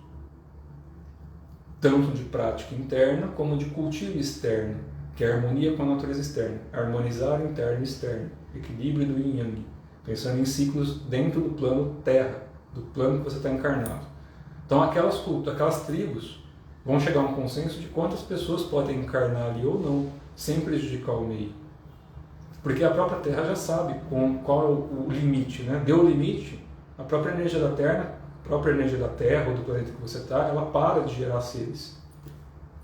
tanto de prática interna como de cultivo externo, que é a harmonia com a natureza externa, harmonizar interno e externo, equilíbrio do yin yang, pensando em ciclos dentro do plano terra, do plano que você está encarnado. Então aquelas tribos vão chegar a um consenso de quantas pessoas podem encarnar ali ou não, sem prejudicar o meio. Porque a própria Terra já sabe qual é o limite, né? Deu o limite, a própria energia da Terra ou do planeta que você está, ela para de gerar seres.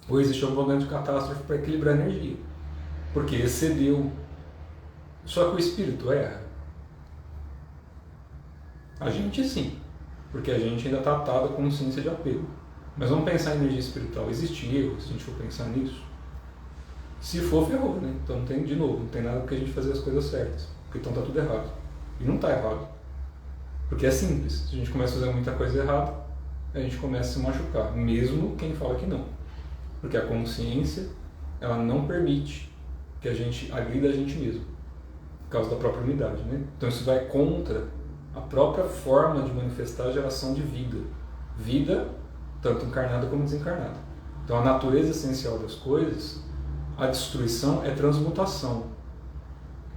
Ou existe algum momento de catástrofe para equilibrar a energia. Porque excedeu. Só que o espírito erra. A gente sim. Porque a gente ainda está atado à consciência de apego. Mas vamos pensar em energia espiritual. Existe erro, se a gente for pensar nisso? Se for, ferrou, né? Então não tem, de novo, não tem nada porque a gente fazer as coisas certas. Porque então está tudo errado. E não está errado. Porque é simples. Se a gente começa a fazer muita coisa errada, a gente começa a se machucar. Mesmo quem fala que não. Porque a consciência, ela não permite que a gente agrida a gente mesmo. Por causa da própria unidade, né? Então isso vai contra a própria forma de manifestar a geração de vida. Vida, tanto encarnada como desencarnada. Então a natureza essencial das coisas, a destruição é transmutação.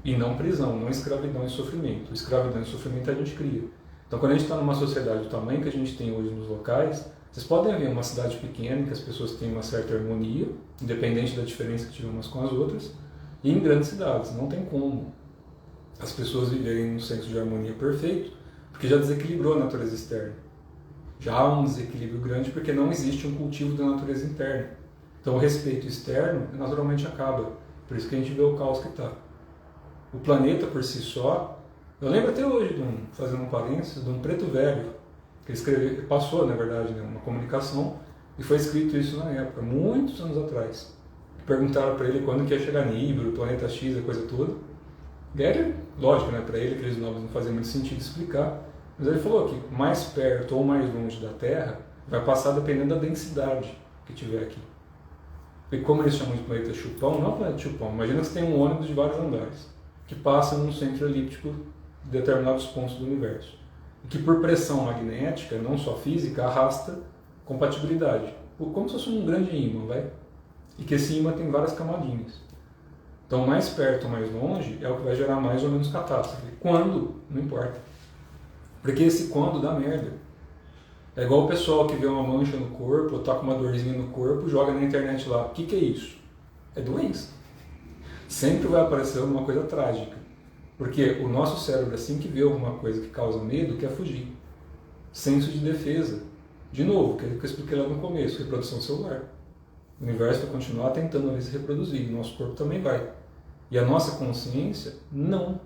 E não prisão, não escravidão e sofrimento. Escravidão e sofrimento a gente cria. Então quando a gente está numa sociedade do tamanho que a gente tem hoje nos locais, vocês podem ver uma cidade pequena em que as pessoas têm uma certa harmonia, independente da diferença que tiver umas com as outras, e em grandes cidades, não tem como as pessoas viverem num senso de harmonia perfeito, porque já desequilibrou a natureza externa. Já há um desequilíbrio grande porque não existe um cultivo da natureza interna. Então o respeito externo naturalmente acaba. Por isso que a gente vê o caos que está. O planeta por si só, eu lembro até hoje, fazendo um parênteses, de um preto velho, que escreveu, passou na verdade, né, uma comunicação, e foi escrito isso na época, muitos anos atrás. Perguntaram para ele quando que ia chegar Nibiru, o planeta X, a coisa toda. E aí, lógico, né, para ele aqueles nomes não faziam muito sentido explicar, mas ele falou que mais perto ou mais longe da Terra vai passar dependendo da densidade que tiver aqui. E como eles chamam de planeta chupão, não é planeta chupão, imagina que você tem um ônibus de vários andares, que passa num centro elíptico de determinados pontos do universo. E que por pressão magnética, não só física, arrasta compatibilidade. Como se fosse um grande ímã, vai? E que esse ímã tem várias camadinhas. Então, mais perto ou mais longe é o que vai gerar mais ou menos catástrofe. Quando? Não importa. Porque esse quando dá merda. É igual o pessoal que vê uma mancha no corpo, ou tá com uma dorzinha no corpo, joga na internet lá. O que é isso? É doença. Sempre vai aparecer alguma coisa trágica. Porque o nosso cérebro, assim que vê alguma coisa que causa medo, quer fugir. Senso de defesa. De novo, que eu expliquei lá no começo, reprodução celular. O universo vai continuar tentando ali se reproduzir, o nosso corpo também vai. E a nossa consciência, não.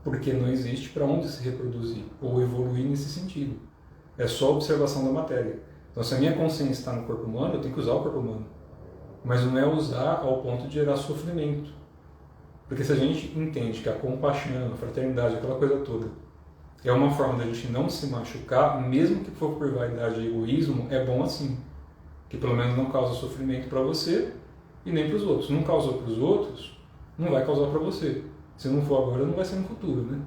Porque não existe para onde se reproduzir ou evoluir nesse sentido. É só observação da matéria. Então, se a minha consciência está no corpo humano, eu tenho que usar o corpo humano. Mas não é usar ao ponto de gerar sofrimento. Porque se a gente entende que a compaixão, a fraternidade, aquela coisa toda, é uma forma da gente não se machucar, mesmo que for por vaidade e egoísmo, é bom assim. Que pelo menos não causa sofrimento para você e nem para os outros. Não causou para os outros, não vai causar para você. Se não for agora, não vai ser no futuro, né?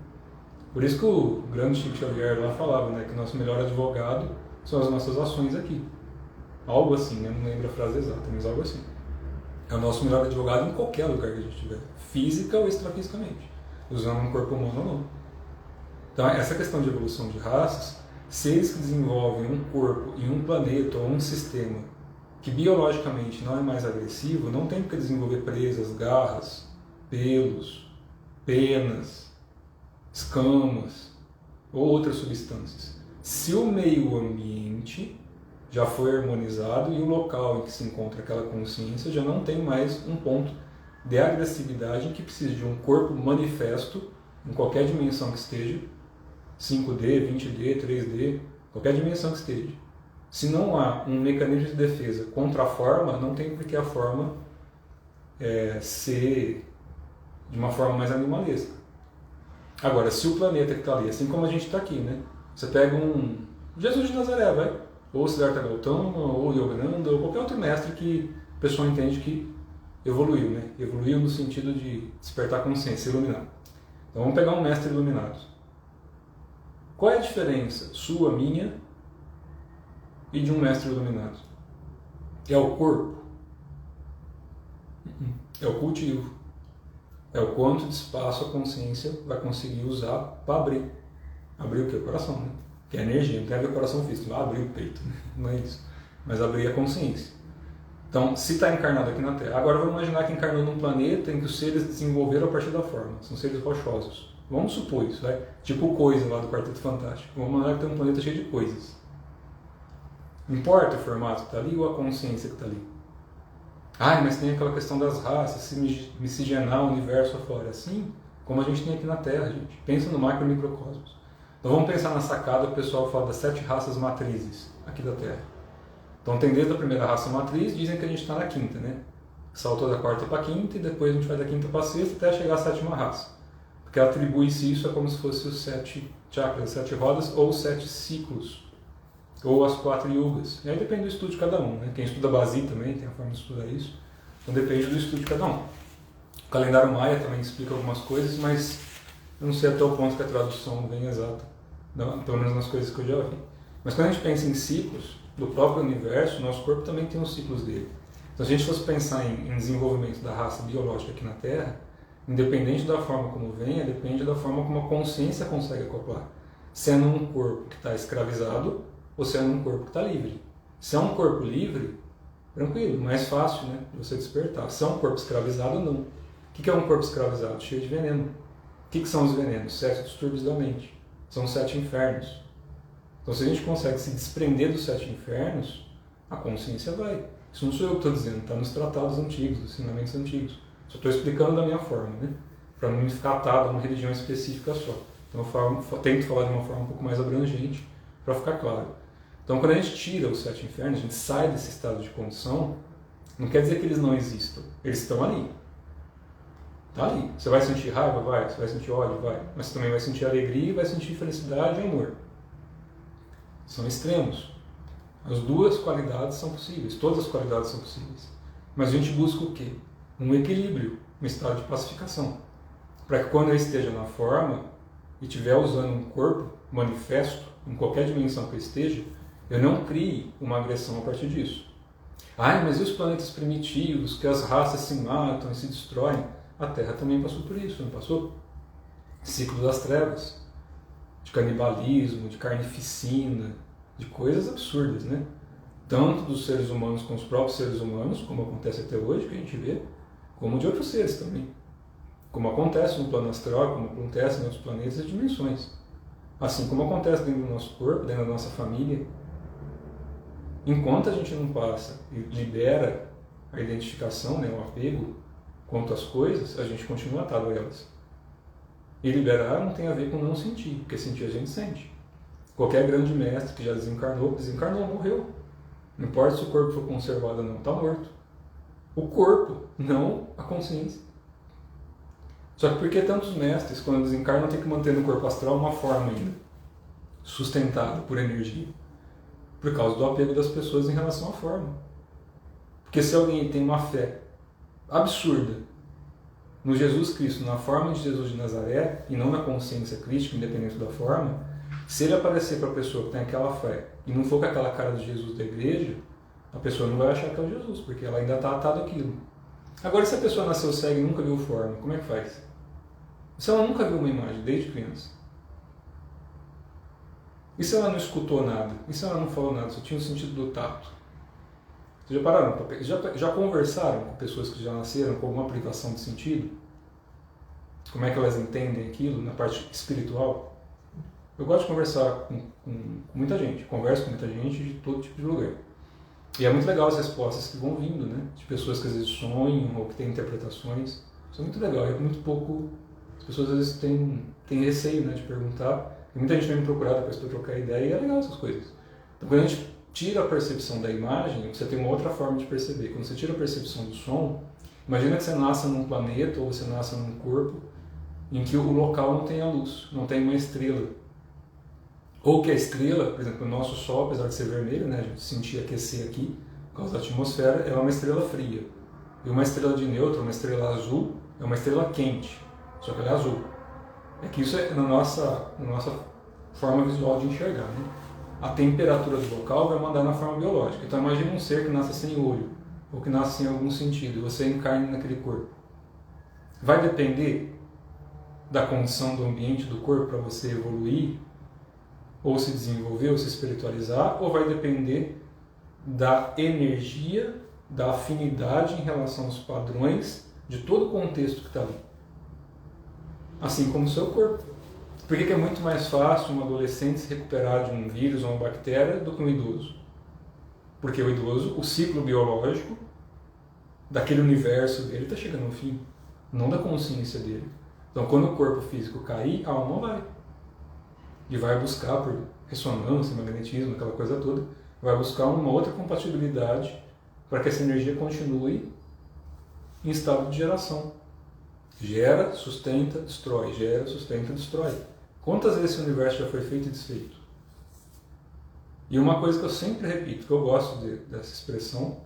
Por isso que o grande Chico Xavier lá falava, né, que o nosso melhor advogado são as nossas ações aqui. Algo assim, né? Não lembro a frase exata, mas algo assim. É o nosso melhor advogado em qualquer lugar que a gente estiver, física ou extrafisicamente, usando um corpo humano ou não. Então, essa questão de evolução de raças, seres que desenvolvem um corpo em um planeta ou um sistema que biologicamente não é mais agressivo, não tem que desenvolver presas, garras, pelos, penas, escamas ou outras substâncias. Se o meio ambiente já foi harmonizado e o local em que se encontra aquela consciência já não tem mais um ponto de agressividade em que precisa de um corpo manifesto em qualquer dimensão que esteja, 5D, 20D, 3D, qualquer dimensão que esteja. Se não há um mecanismo de defesa contra a forma, não tem por que a forma ser de uma forma mais animalesca. Agora, se o planeta que está ali, assim como a gente está aqui, né? Você pega um Jesus de Nazaré, vai, ou Siddhartha Gautama, ou Yogananda, ou qualquer outro mestre que o pessoal entende que evoluiu, né? Evoluiu no sentido de despertar consciência, iluminar. Então vamos pegar um mestre iluminado. Qual é a diferença sua, minha e de um mestre iluminado? É o corpo? É o cultivo. É o quanto de espaço a consciência vai conseguir usar para abrir. Abrir o quê? O coração, né? Que é energia, não tem a ver com o coração físico, não abrir o peito, né? Não é isso. Mas abrir a consciência. Então, se está encarnado aqui na Terra, agora vamos imaginar que encarnou num planeta em que os seres desenvolveram a partir da forma, são seres rochosos. Vamos supor isso, vai? Tipo coisa lá do Quarteto Fantástico. Vamos imaginar que tem um planeta cheio de coisas. Importa o formato que está ali ou a consciência que está ali? Mas tem aquela questão das raças, se miscigenar o universo afora. Assim como a gente tem aqui na Terra, gente. Pensa no macro e microcosmos. Então vamos pensar na sacada, o pessoal fala das 7 raças matrizes aqui da Terra. Então tem desde a primeira raça matriz, dizem que a gente está na quinta, né? Saltou da quarta para a quinta e depois a gente vai da quinta para a sexta até chegar à 7ª raça. Porque atribui-se isso como se fosse os 7 chakras, as 7 rodas ou os 7 ciclos. Ou as 4 yugas. E aí depende do estudo de cada um, né? Quem estuda Basi também tem a forma de estudar isso. Então depende do estudo de cada um. O calendário Maia também explica algumas coisas, mas eu não sei até o ponto que a tradução vem exata. Não, pelo menos nas coisas que eu já vi. Mas quando a gente pensa em ciclos do próprio universo, nosso corpo também tem os ciclos dele. Então se a gente fosse pensar em desenvolvimento da raça biológica aqui na Terra, independente da forma como venha, depende da forma como a consciência consegue acoplar. Se é num corpo que está escravizado, ou se é num corpo que está livre. Se é um corpo livre, tranquilo, mais fácil, né, de você despertar. Se é um corpo escravizado, não. O que é um corpo escravizado? Cheio de veneno. O que são os venenos? 7 distúrbios da mente. São 7 infernos. Então se a gente consegue se desprender dos 7 infernos, a consciência vai. Isso não sou eu que estou dizendo, está nos tratados antigos, nos ensinamentos antigos. Só estou explicando da minha forma, né? Para não ficar atado a uma religião específica só. Então eu tento falar de uma forma um pouco mais abrangente, para ficar claro. Então quando a gente tira os 7 infernos, a gente sai desse estado de condição, não quer dizer que eles não existam. Eles estão ali. Está ali. Você vai sentir raiva? Vai. Você vai sentir ódio? Vai. Mas você também vai sentir alegria, vai sentir felicidade e amor. São extremos. As duas qualidades são possíveis, todas as qualidades são possíveis. Mas a gente busca o quê? Um equilíbrio, um estado de pacificação. Para que quando eu esteja na forma e estiver usando um corpo manifesto, em qualquer dimensão que eu esteja, eu não crie uma agressão a partir disso. Mas e os planetas primitivos, que as raças se matam e se destroem? A Terra também passou por isso, não passou? Ciclo das trevas, de canibalismo, de carnificina, de coisas absurdas, né? Tanto dos seres humanos com os próprios seres humanos, como acontece até hoje, que a gente vê, como de outros seres também. como acontece no plano astral, como acontece em outros planetas e dimensões. Assim como acontece dentro do nosso corpo, dentro da nossa família. Enquanto a gente não passa e libera a identificação, né, o apego quanto às coisas, a gente continua atado a elas. E liberar não tem a ver com não sentir, porque sentir a gente sente. Qualquer grande mestre que já desencarnou, morreu. Não importa se o corpo for conservado ou não, está morto. O corpo, não a consciência. Só que por que tantos mestres, quando desencarnam, têm que manter no corpo astral uma forma ainda, sustentada por energia? Por causa do apego das pessoas em relação à forma. Porque se alguém tem uma fé absurda no Jesus Cristo, na forma de Jesus de Nazaré, e não na consciência crítica, independente da forma, se ele aparecer para a pessoa que tem aquela fé e não for com aquela cara de Jesus da igreja, a pessoa não vai achar que é o Jesus, porque ela ainda está atada àquilo. Agora, se a pessoa nasceu cega e nunca viu forma, como é que faz? Se ela nunca viu uma imagem desde criança? E se ela não escutou nada? E se ela não falou nada? Só tinha o sentido do tato? Vocês já pararam? Já conversaram com pessoas que já nasceram com alguma privação de sentido? Como é que elas entendem aquilo na parte espiritual? Eu gosto de conversar com muita gente. Converso com muita gente de todo tipo de lugar. E é muito legal as respostas que vão vindo, né? De pessoas que às vezes sonham ou que têm interpretações. Isso é muito legal. É muito pouco... As pessoas às vezes têm receio, né, de perguntar. E muita gente vem me procurar depois para trocar ideia e é legal essas coisas. Então, quando a gente tira a percepção da imagem, você tem uma outra forma de perceber. Quando você tira a percepção do som, imagina que você nasça num planeta ou você nasça num corpo em que o local não tem a luz, não tem uma estrela. Ou que a estrela, por exemplo, o nosso Sol, apesar de ser vermelho, né, a gente sentir aquecer aqui, por causa da atmosfera, ela é uma estrela fria. E uma estrela de nêutron, uma estrela azul, é uma estrela quente, só que ela é azul. É que isso é na nossa forma visual de enxergar, né? A temperatura do local vai mandar na forma biológica. Então imagine um ser que nasce sem olho, ou que nasce sem algum sentido, e você encarna naquele corpo. Vai depender da condição do ambiente do corpo para você evoluir, ou se desenvolver, ou se espiritualizar, ou vai depender da energia, da afinidade em relação aos padrões de todo o contexto que está ali. Assim como o seu corpo. Por que é muito mais fácil um adolescente se recuperar de um vírus ou uma bactéria do que um idoso? Porque o idoso, o ciclo biológico daquele universo dele está chegando ao fim, não da consciência dele. Então, quando o corpo físico cair, a alma vai. E vai buscar, por ressonância, magnetismo, aquela coisa toda, vai buscar uma outra compatibilidade para que essa energia continue em estado de geração. Gera, sustenta, destrói. Gera, sustenta, destrói. Quantas vezes esse universo já foi feito e desfeito? E uma coisa que eu sempre repito, que eu gosto dessa expressão,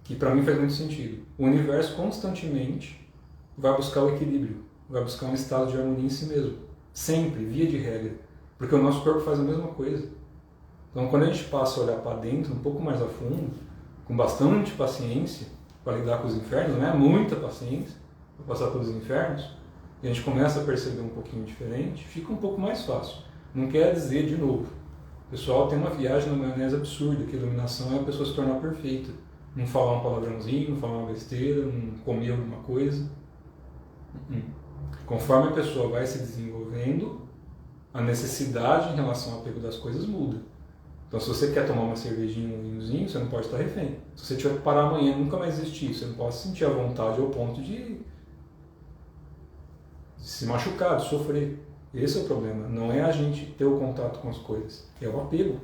que para mim faz muito sentido. O universo constantemente vai buscar o equilíbrio, vai buscar um estado de harmonia em si mesmo. Sempre, via de regra. Porque o nosso corpo faz a mesma coisa. Então, quando a gente passa a olhar para dentro, um pouco mais a fundo, com bastante paciência, para lidar com os infernos, né? Muita paciência, para passar pelos infernos, e a gente começa a perceber um pouquinho diferente, fica um pouco mais fácil. Não quer dizer, de novo, o pessoal tem uma viagem na maionese absurda, que a iluminação é a pessoa se tornar perfeita. Não falar um palavrãozinho, não falar uma besteira, não comer alguma coisa. Conforme a pessoa vai se desenvolvendo, a necessidade em relação ao apego das coisas muda. Então, se você quer tomar uma cervejinha, um vinhozinho, você não pode estar refém. Se você tiver que parar amanhã e nunca mais existir, você não pode sentir a vontade ao ponto de se machucar, de sofrer. Esse é o problema. Não é a gente ter o contato com as coisas, é o apego.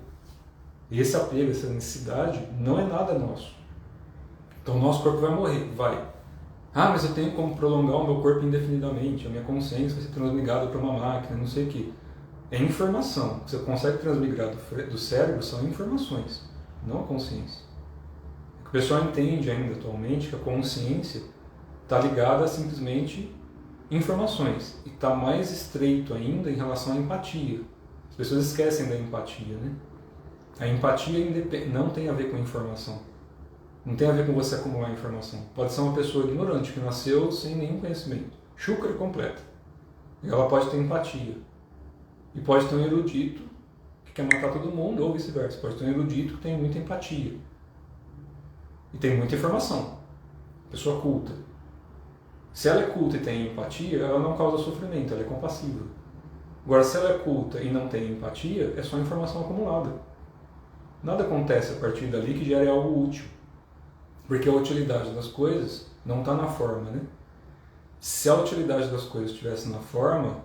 Esse apego, essa necessidade, não é nada nosso. Então, o nosso corpo vai morrer, vai. Ah, mas eu tenho como prolongar o meu corpo indefinidamente, a minha consciência vai ser transmigada para uma máquina, não sei o quê. É informação. O que você consegue transmigrar do cérebro são informações, não a consciência. O pessoal entende ainda atualmente que a consciência está ligada a simplesmente informações e está mais estreito ainda em relação à empatia. As pessoas esquecem da empatia, né? A empatia não tem a ver com informação. Não tem a ver com você acumular informação. Pode ser uma pessoa ignorante que nasceu sem nenhum conhecimento, chúcara completa. E ela pode ter empatia. E pode ter um erudito que quer matar todo mundo, ou vice-versa. Pode ter um erudito que tem muita empatia. E tem muita informação. Pessoa culta. Se ela é culta e tem empatia, ela não causa sofrimento, ela é compassiva. Agora, se ela é culta e não tem empatia, é só informação acumulada. Nada acontece a partir dali que gere algo útil. Porque a utilidade das coisas não está na forma, né? Se a utilidade das coisas estivesse na forma,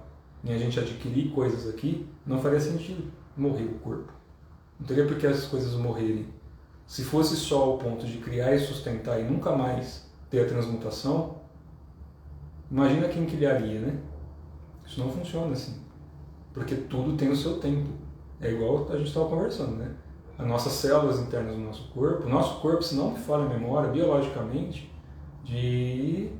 e a gente adquirir coisas aqui, não faria sentido morrer o corpo. Não teria por que essas coisas morrerem. Se fosse só o ponto de criar e sustentar e nunca mais ter a transmutação, imagina quem criaria, né? Isso não funciona assim. Porque tudo tem o seu tempo. É igual a gente estava conversando, né? As nossas células internas do nosso corpo, se não me falha a memória, biologicamente, de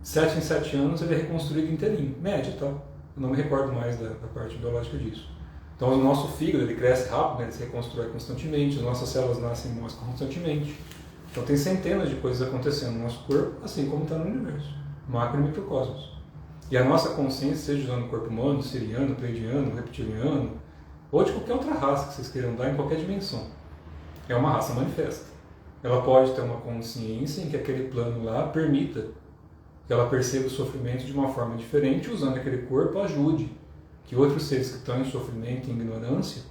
7 em 7 anos ele é reconstruído inteirinho. Média, tá? Eu não me recordo mais da parte biológica disso. Então o nosso fígado ele cresce rápido, né? Ele se reconstrói constantemente, as nossas células nascem e morrem constantemente. Então tem centenas de coisas acontecendo no nosso corpo, assim como está no universo. Macro e microcosmos. E a nossa consciência, seja usando o corpo humano, siriano, pleidiano, reptiliano, ou de qualquer outra raça que vocês queiram dar em qualquer dimensão, é uma raça manifesta. Ela pode ter uma consciência em que aquele plano lá permita que ela perceba o sofrimento de uma forma diferente, usando aquele corpo ajude que outros seres que estão em sofrimento e ignorância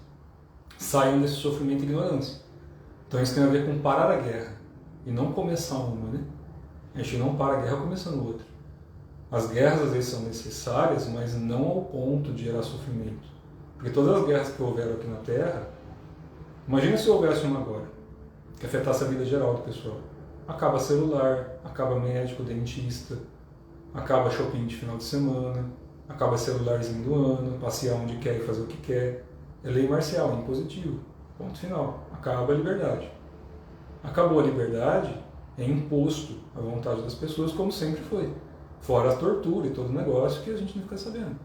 saiam desse sofrimento e ignorância. Então isso tem a ver com parar a guerra e não começar uma, né? A gente não para a guerra começando outra. As guerras às vezes são necessárias, mas não ao ponto de gerar sofrimento. Porque todas as guerras que houveram aqui na Terra, imagina se houvesse uma agora, que afetasse a vida geral do pessoal. Acaba celular, acaba médico, dentista, acaba shopping de final de semana, acaba celularzinho do ano, passear onde quer e fazer o que quer. É lei marcial, é impositivo. Ponto final. Acaba a liberdade. Acabou a liberdade, é imposto à vontade das pessoas, como sempre foi. Fora a tortura e todo o negócio que a gente não fica sabendo.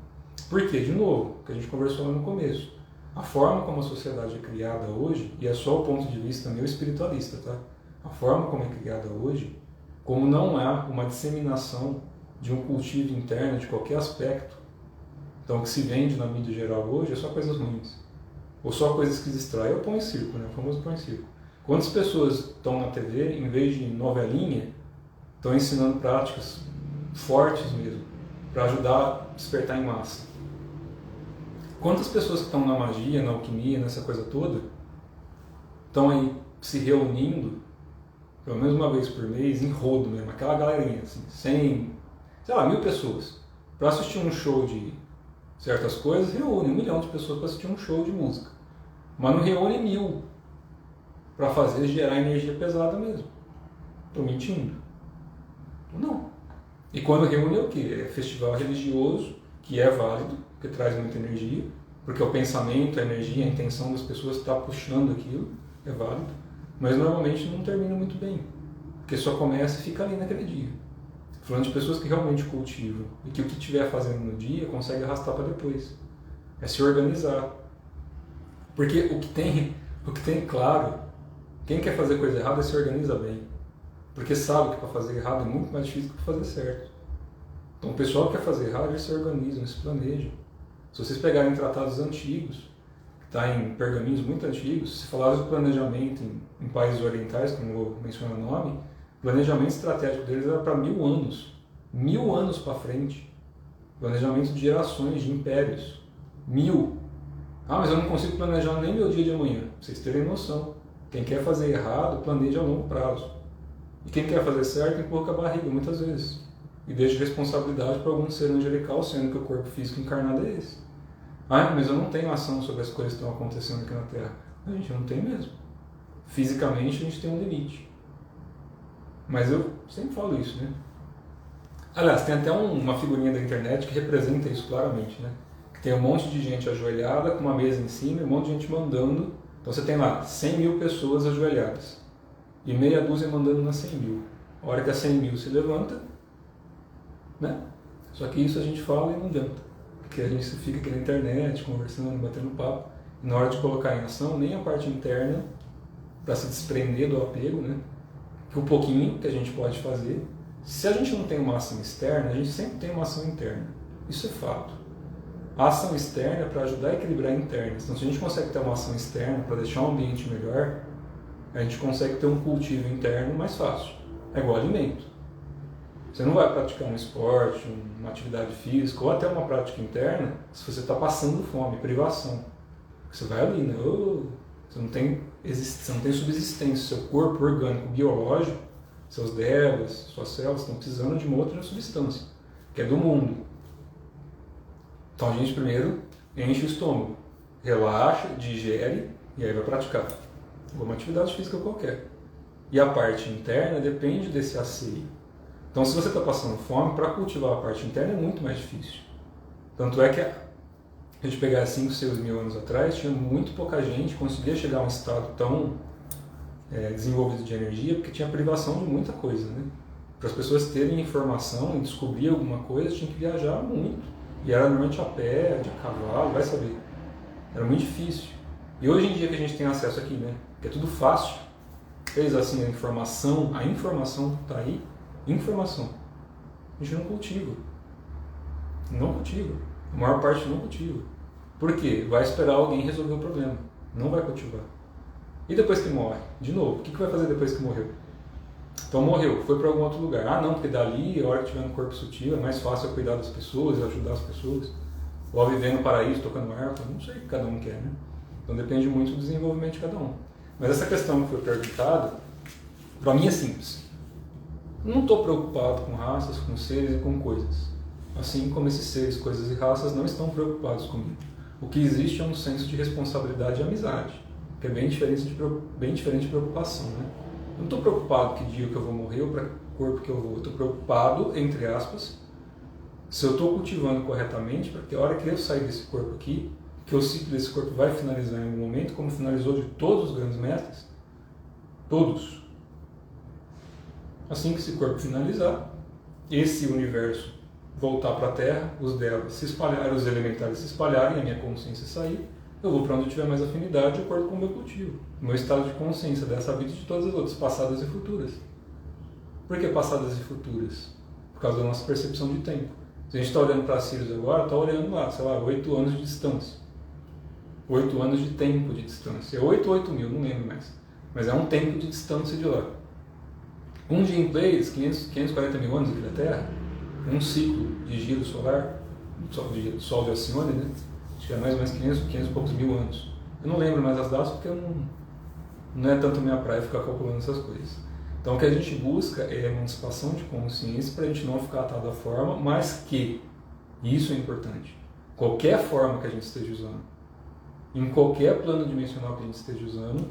Por quê? De novo, que a gente conversou lá no começo. A forma como a sociedade é criada hoje, e é só o ponto de vista meu espiritualista, tá? A forma como é criada hoje, como não há uma disseminação de um cultivo interno de qualquer aspecto, então o que se vende na mídia geral hoje é só coisas ruins. Ou só coisas que distraem. Eu ponho em circo, né? O famoso põe em circo. Quantas pessoas estão na TV, em vez de novelinha, estão ensinando práticas fortes mesmo, para ajudar a despertar em massa? Quantas pessoas que estão na magia, na alquimia, nessa coisa toda, estão aí se reunindo, pelo menos uma vez por mês, em rodo mesmo, aquela galerinha, assim, 100, sei lá, 1000 pessoas, para assistir um show de certas coisas, reúne 1 milhão de pessoas para assistir um show de música. Mas não reúne 1000 para fazer gerar energia pesada mesmo. Estou mentindo? Não. E quando reúne é o quê? É festival religioso, que é válido, que traz muita energia, porque o pensamento, a energia, a intenção das pessoas está puxando aquilo, é válido, mas normalmente não termina muito bem, porque só começa e fica ali naquele dia. Falando de pessoas que realmente cultivam e que o que estiver fazendo no dia consegue arrastar para depois. É se organizar. Porque o que tem claro, quem quer fazer coisa errada se organiza bem. Porque sabe que para fazer errado é muito mais difícil que para fazer certo. Então o pessoal que quer fazer errado, eles se organizam, eles se planejam. Se vocês pegarem tratados antigos, que está em pergaminhos muito antigos, se falar de planejamento em países orientais, que não vou mencionar o nome, o planejamento estratégico deles era para 1000 anos. 1000 anos para frente. Planejamento de gerações, de impérios. 1000. Ah, mas eu não consigo planejar nem meu dia de amanhã. Pra vocês terem noção. Quem quer fazer errado, planeja a longo prazo. E quem quer fazer certo, empurra com a barriga, muitas vezes. E deixa responsabilidade para algum ser angelical, sendo que o corpo físico encarnado é esse. Ah, mas eu não tenho ação sobre as coisas que estão acontecendo aqui na Terra. A gente não tem mesmo. Fisicamente a gente tem um limite. Mas eu sempre falo isso, né? Aliás, tem até uma figurinha da internet que representa isso claramente, né? Que tem um monte de gente ajoelhada com uma mesa em cima e um monte de gente mandando. Então você tem lá 100 mil pessoas ajoelhadas e meia dúzia mandando nas 100 mil. A hora que a 100 mil se levanta, né? Só que isso a gente fala e não adianta. Porque a gente fica aqui na internet, conversando, batendo papo. E na hora de colocar em ação, nem a parte interna, para se desprender do apego, né? Que o pouquinho que a gente pode fazer. Se a gente não tem uma ação externa, a gente sempre tem uma ação interna. Isso é fato. A ação externa é para ajudar a equilibrar a interna. Então, se a gente consegue ter uma ação externa para deixar um ambiente melhor, a gente consegue ter um cultivo interno mais fácil. É igual alimento. Você não vai praticar um esporte, uma atividade física ou até uma prática interna se você está passando fome, privação. Você vai ali, né? Você não tem subsistência. Seu corpo orgânico, biológico, seus devas, suas células estão precisando de uma outra substância, que é do mundo. Então a gente primeiro enche o estômago, relaxa, digere e aí vai praticar alguma atividade física qualquer. E a parte interna depende desse asseio. Então se você está passando fome, para cultivar a parte interna é muito mais difícil. Tanto é que a gente pegar 5, 6 mil anos atrás, tinha muito pouca gente que conseguia chegar a um estado tão desenvolvido de energia, porque tinha privação de muita coisa, né? Para as pessoas terem informação e descobrir alguma coisa, tinha que viajar muito. E era normalmente a pé, de cavalo, vai saber. Era muito difícil. E hoje em dia que a gente tem acesso aqui, né? Que é tudo fácil. Fez assim a informação está aí. Informação. A gente não cultiva. Não cultiva. A maior parte não cultiva. Por quê? Vai esperar alguém resolver o problema. Não vai cultivar. E depois que morre? De novo, o que vai fazer depois que morreu? Então morreu, foi para algum outro lugar. Ah não, porque dali, a hora que estiver no corpo sutil, é mais fácil eu cuidar das pessoas, ajudar as pessoas. Ou viver no paraíso, tocando harpa, não sei o que cada um quer, né? Então depende muito do desenvolvimento de cada um. Mas essa questão que foi perguntada, para mim é simples. Não estou preocupado com raças, com seres e com coisas. Assim como esses seres, coisas e raças não estão preocupados comigo. O que existe é um senso de responsabilidade e amizade, que é bem diferente de preocupação, né? Eu não estou preocupado que dia que eu vou morrer ou para que corpo que eu vou. Eu estou preocupado, entre aspas, se eu estou cultivando corretamente, para que a hora que eu sair desse corpo aqui, que o ciclo desse corpo vai finalizar em algum momento, como finalizou de todos os grandes mestres, todos. Assim que esse corpo finalizar, esse universo voltar para a Terra, os devas se espalharem, os elementares se espalharem, a minha consciência sair, eu vou para onde eu tiver mais afinidade de acordo com o meu cultivo, o meu estado de consciência dessa vida e de todas as outras, passadas e futuras. Por que passadas e futuras? Por causa da nossa percepção de tempo. Se a gente está olhando para Sirius agora, está olhando lá, sei lá, 8 anos de distância. 8 anos de tempo de distância. É 8 ou 8 mil, não lembro mais. Mas é um tempo de distância de lá. Um dia em Pleiades, 540 mil anos aqui da Terra, um ciclo de giro solar, do Sol de Alcione, né? Acho que é mais ou menos 500 e poucos mil anos. Eu não lembro mais as datas porque não é tanto minha praia ficar calculando essas coisas. Então o que a gente busca é a emancipação de consciência para a gente não ficar atado à forma, mas que, e isso é importante, qualquer forma que a gente esteja usando, em qualquer plano dimensional que a gente esteja usando,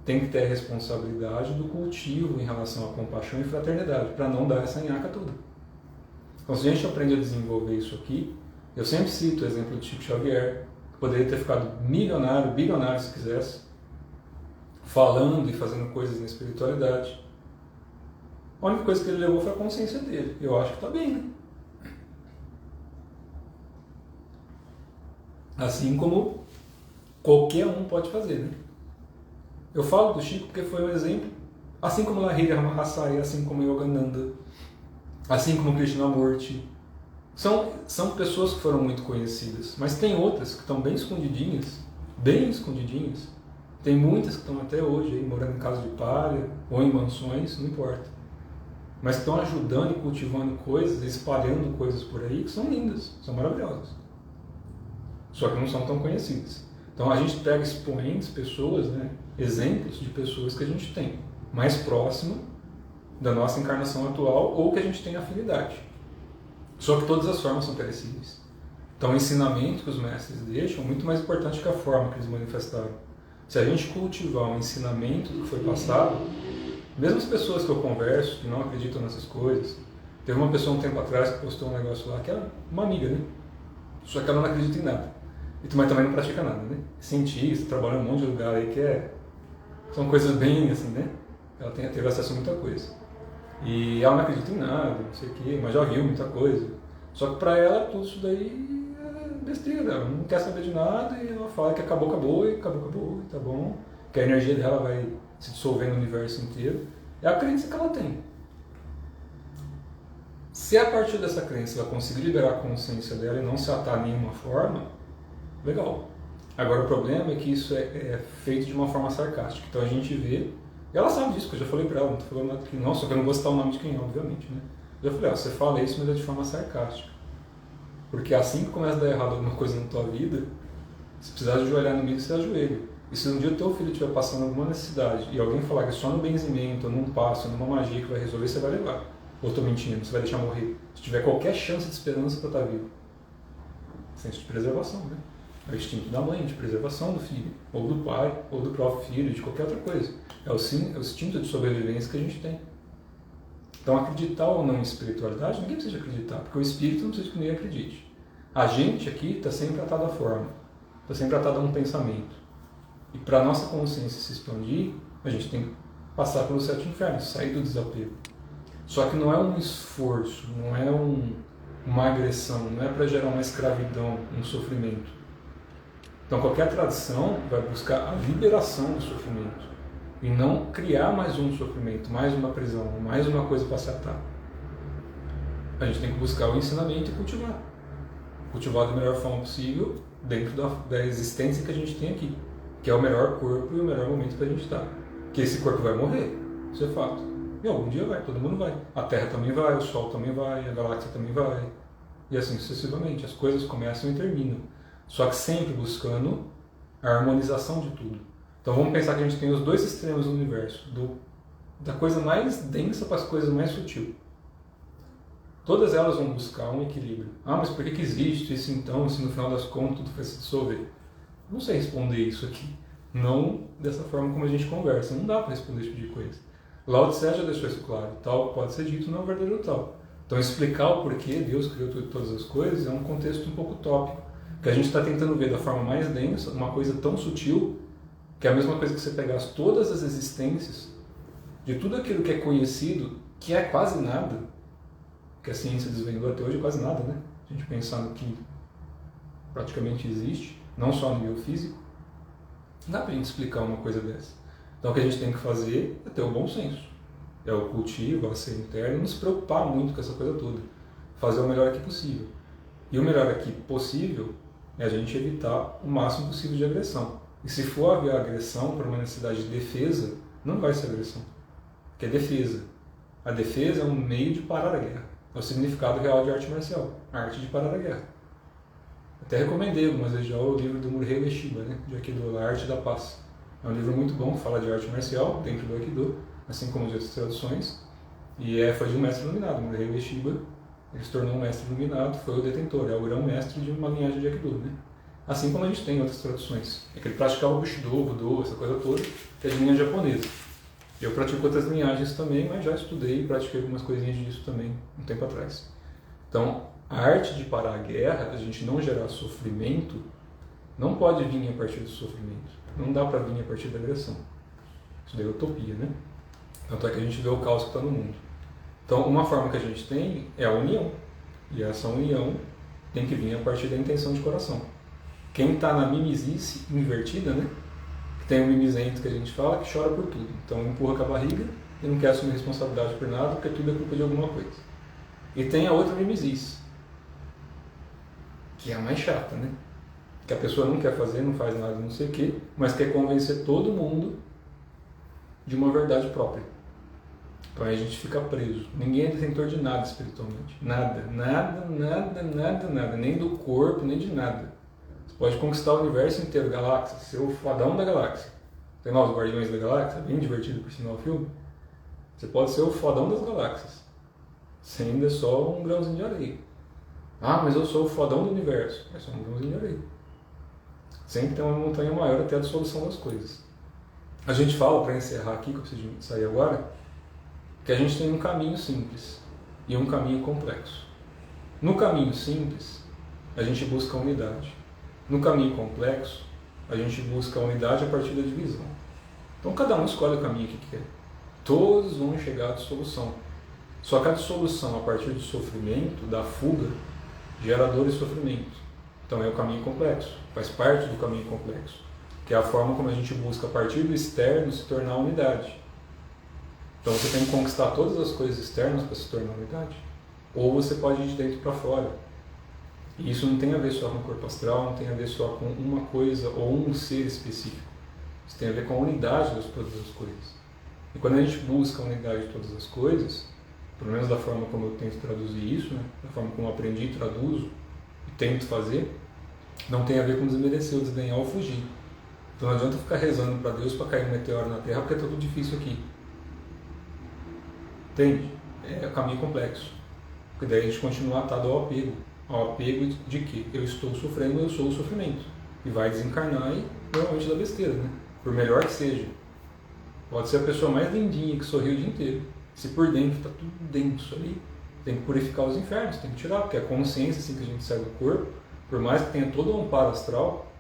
tem que ter a responsabilidade do cultivo em relação à compaixão e fraternidade, para não dar essa nhaca toda. Então se a gente aprende a desenvolver isso aqui, eu sempre cito o exemplo de Chico Xavier, que poderia ter ficado milionário, bilionário se quisesse, falando e fazendo coisas na espiritualidade. A única coisa que ele levou foi a consciência dele. Eu acho que está bem, né? Assim como qualquer um pode fazer, né? Eu falo do Chico porque foi um exemplo, assim como Lahiri Ramasai, assim como Yogananda, assim como Krishnamurti. São pessoas que foram muito conhecidas, mas tem outras que estão bem escondidinhas. Tem muitas que estão até hoje aí, morando em casa de palha ou em mansões, não importa. Mas estão ajudando e cultivando coisas, espalhando coisas por aí que são lindas, são maravilhosas. Só que não são tão conhecidas. Então a gente pega expoentes, pessoas, né, exemplos de pessoas que a gente tem mais próximo da nossa encarnação atual ou que a gente tem afinidade. Só que todas as formas são perecíveis. Então o ensinamento que os mestres deixam é muito mais importante que a forma que eles manifestaram. Se a gente cultivar um ensinamento que foi passado, mesmo as pessoas que eu converso, que não acreditam nessas coisas, teve uma pessoa um tempo atrás que postou um negócio lá, que era uma amiga, né? Só que ela não acredita em nada. Mas também não pratica nada, né? Cientista, trabalha em um monte de lugar aí são coisas bem assim, né? Ela teve acesso a muita coisa. E ela não acredita em nada, não sei o quê, mas já viu muita coisa. Só que pra ela tudo isso daí é besteira, ela não quer saber de nada e ela fala que acabou e tá bom. Que a energia dela vai se dissolver no universo inteiro. É a crença que ela tem. Se a partir dessa crença ela conseguir liberar a consciência dela e não se atar a nenhuma forma, legal. Agora o problema é que isso é feito de uma forma sarcástica. Então a gente vê, e ela sabe disso, que eu já falei pra ela, não tô falando nada que não, só que eu não vou citar o nome de quem, obviamente, né? Eu falei, você fala isso, mas é de forma sarcástica. Porque assim que começa a dar errado alguma coisa na tua vida, se precisar de ajoelhar no meio, você ajoelha. E se um dia o teu filho estiver passando alguma necessidade e alguém falar que é só no benzimento, ou num passo, numa magia que vai resolver, você vai levar. Ou eu tô mentindo, você vai deixar morrer. Se tiver qualquer chance de esperança para estar vivo. Senso de preservação, né? É o instinto da mãe, de preservação do filho, ou do pai, ou do próprio filho, de qualquer outra coisa. É o instinto de sobrevivência que a gente tem. Então, acreditar ou não em espiritualidade, ninguém precisa acreditar, porque o espírito não precisa que ninguém acredite. A gente aqui está sempre atado à forma, está sempre atado a um pensamento. E para a nossa consciência se expandir, a gente tem que passar pelos 7 infernos, sair do desapego. Só que não é um esforço, não é uma agressão, não é para gerar uma escravidão, um sofrimento. Então qualquer tradição vai buscar a liberação do sofrimento e não criar mais um sofrimento, mais uma prisão, mais uma coisa para se atar. A gente tem que buscar o ensinamento e cultivar. Cultivar da melhor forma possível dentro da existência que a gente tem aqui, que é o melhor corpo e o melhor momento para a gente estar. Que esse corpo vai morrer, isso é fato. E algum dia vai, todo mundo vai. A Terra também vai, o Sol também vai, a galáxia também vai. E assim sucessivamente. As coisas começam e terminam. Só que sempre buscando a harmonização de tudo. Então vamos pensar que a gente tem os dois extremos do universo. Da coisa mais densa para as coisas mais sutil. Todas elas vão buscar um equilíbrio. Ah, mas por que existe isso então, se no final das contas tudo vai se dissolver? Não sei responder isso aqui. Não dessa forma como a gente conversa. Não dá para responder esse tipo de coisa. Lao Tse já deixou isso claro. Tal pode ser dito, não é verdadeiro tal. Então explicar o porquê Deus criou todas as coisas é um contexto um pouco utópico. Que a gente está tentando ver da forma mais densa uma coisa tão sutil que é a mesma coisa que você pegasse todas as existências de tudo aquilo que é conhecido, que é quase nada, que a ciência desvendou até hoje, é quase nada, né? A gente pensar no que praticamente existe, não só no nível físico, não dá para a gente explicar uma coisa dessa. Então o que a gente tem que fazer é ter o bom senso. É o cultivo, a ser interno, não se preocupar muito com essa coisa toda. Fazer o melhor aqui possível. E o melhor aqui possível é a gente evitar o máximo possível de agressão. E se for haver agressão por uma necessidade de defesa, não vai ser agressão. Porque é defesa. A defesa é um meio de parar a guerra. É o significado real de arte marcial. A arte de parar a guerra. Até recomendei algumas vezes já o livro do Murrey Ueshiba, né? De Aikido, A Arte da Paz. É um livro muito bom que fala de arte marcial dentro do Aikido, assim como as outras traduções. E foi de um mestre iluminado, Murrey Ueshiba. Ele se tornou um mestre iluminado, foi o detentor, é o grão-mestre de uma linhagem de Aikido, né? Assim como a gente tem outras traduções. É que ele praticava o Bushido, o Budo, essa coisa toda, que é de linha japonesa. Eu pratico outras linhagens também, mas já estudei e pratiquei algumas coisinhas disso também, um tempo atrás. Então, a arte de parar a guerra, a gente não gerar sofrimento, não pode vir a partir do sofrimento. Não dá para vir a partir da agressão. Isso daí é utopia, né? Tanto é que a gente vê o caos que está no mundo. Então, uma forma que a gente tem é a união. E essa união tem que vir a partir da intenção de coração. Quem está na mimisice invertida, né? Tem um mimizento que a gente fala que chora por tudo. Então, empurra com a barriga e não quer assumir responsabilidade por nada porque tudo é culpa de alguma coisa. E tem a outra mimisice, que é a mais chata, né? Que a pessoa não quer fazer, não faz nada, não sei o quê, mas quer convencer todo mundo de uma verdade própria. Então aí a gente fica preso. Ninguém é detentor de nada espiritualmente. Nada, nada, nada, nada, nada. Nem do corpo, nem de nada. Você pode conquistar o universo inteiro, galáxia, ser o fodão da galáxia. Tem lá os Guardiões da Galáxia, bem divertido por sinal o filme. Você pode ser o fodão das galáxias. Você ainda é só um grãozinho de areia. Ah, mas eu sou o fodão do universo. É só um grãozinho de areia. Sempre tem uma montanha maior até a dissolução das coisas. A gente fala, para encerrar aqui, que eu preciso sair agora, que a gente tem um caminho simples e um caminho complexo. No caminho simples, a gente busca a unidade. No caminho complexo, a gente busca a unidade a partir da divisão. Então cada um escolhe o caminho que quer. Todos vão chegar à dissolução. Só que a dissolução a partir do sofrimento, da fuga, gera dor e sofrimento. Então é o caminho complexo, faz parte do caminho complexo, que é a forma como a gente busca a partir do externo se tornar unidade. Então você tem que conquistar todas as coisas externas para se tornar unidade. Ou você pode ir de dentro para fora. E isso não tem a ver só com o corpo astral, não tem a ver só com uma coisa ou um ser específico. Isso tem a ver com a unidade de todas as coisas. E quando a gente busca a unidade de todas as coisas, pelo menos da forma como eu tento traduzir isso, né? Da forma como eu aprendi, traduzo e tento fazer, não tem a ver com desmerecer, ou desdenhar ou fugir. Então não adianta ficar rezando para Deus para cair um meteoro na Terra, porque é tudo difícil aqui. Entende? É um caminho complexo. Porque daí a gente continua atado ao apego. Ao apego de que eu estou sofrendo, eu sou o sofrimento. E vai desencarnar e normalmente dá besteira, né? Por melhor que seja. Pode ser a pessoa mais lindinha que sorriu o dia inteiro. Se por dentro está tudo denso ali, tem que purificar os infernos, tem que tirar, porque a consciência assim que a gente sai do corpo, por mais que tenha todo um amparo astral,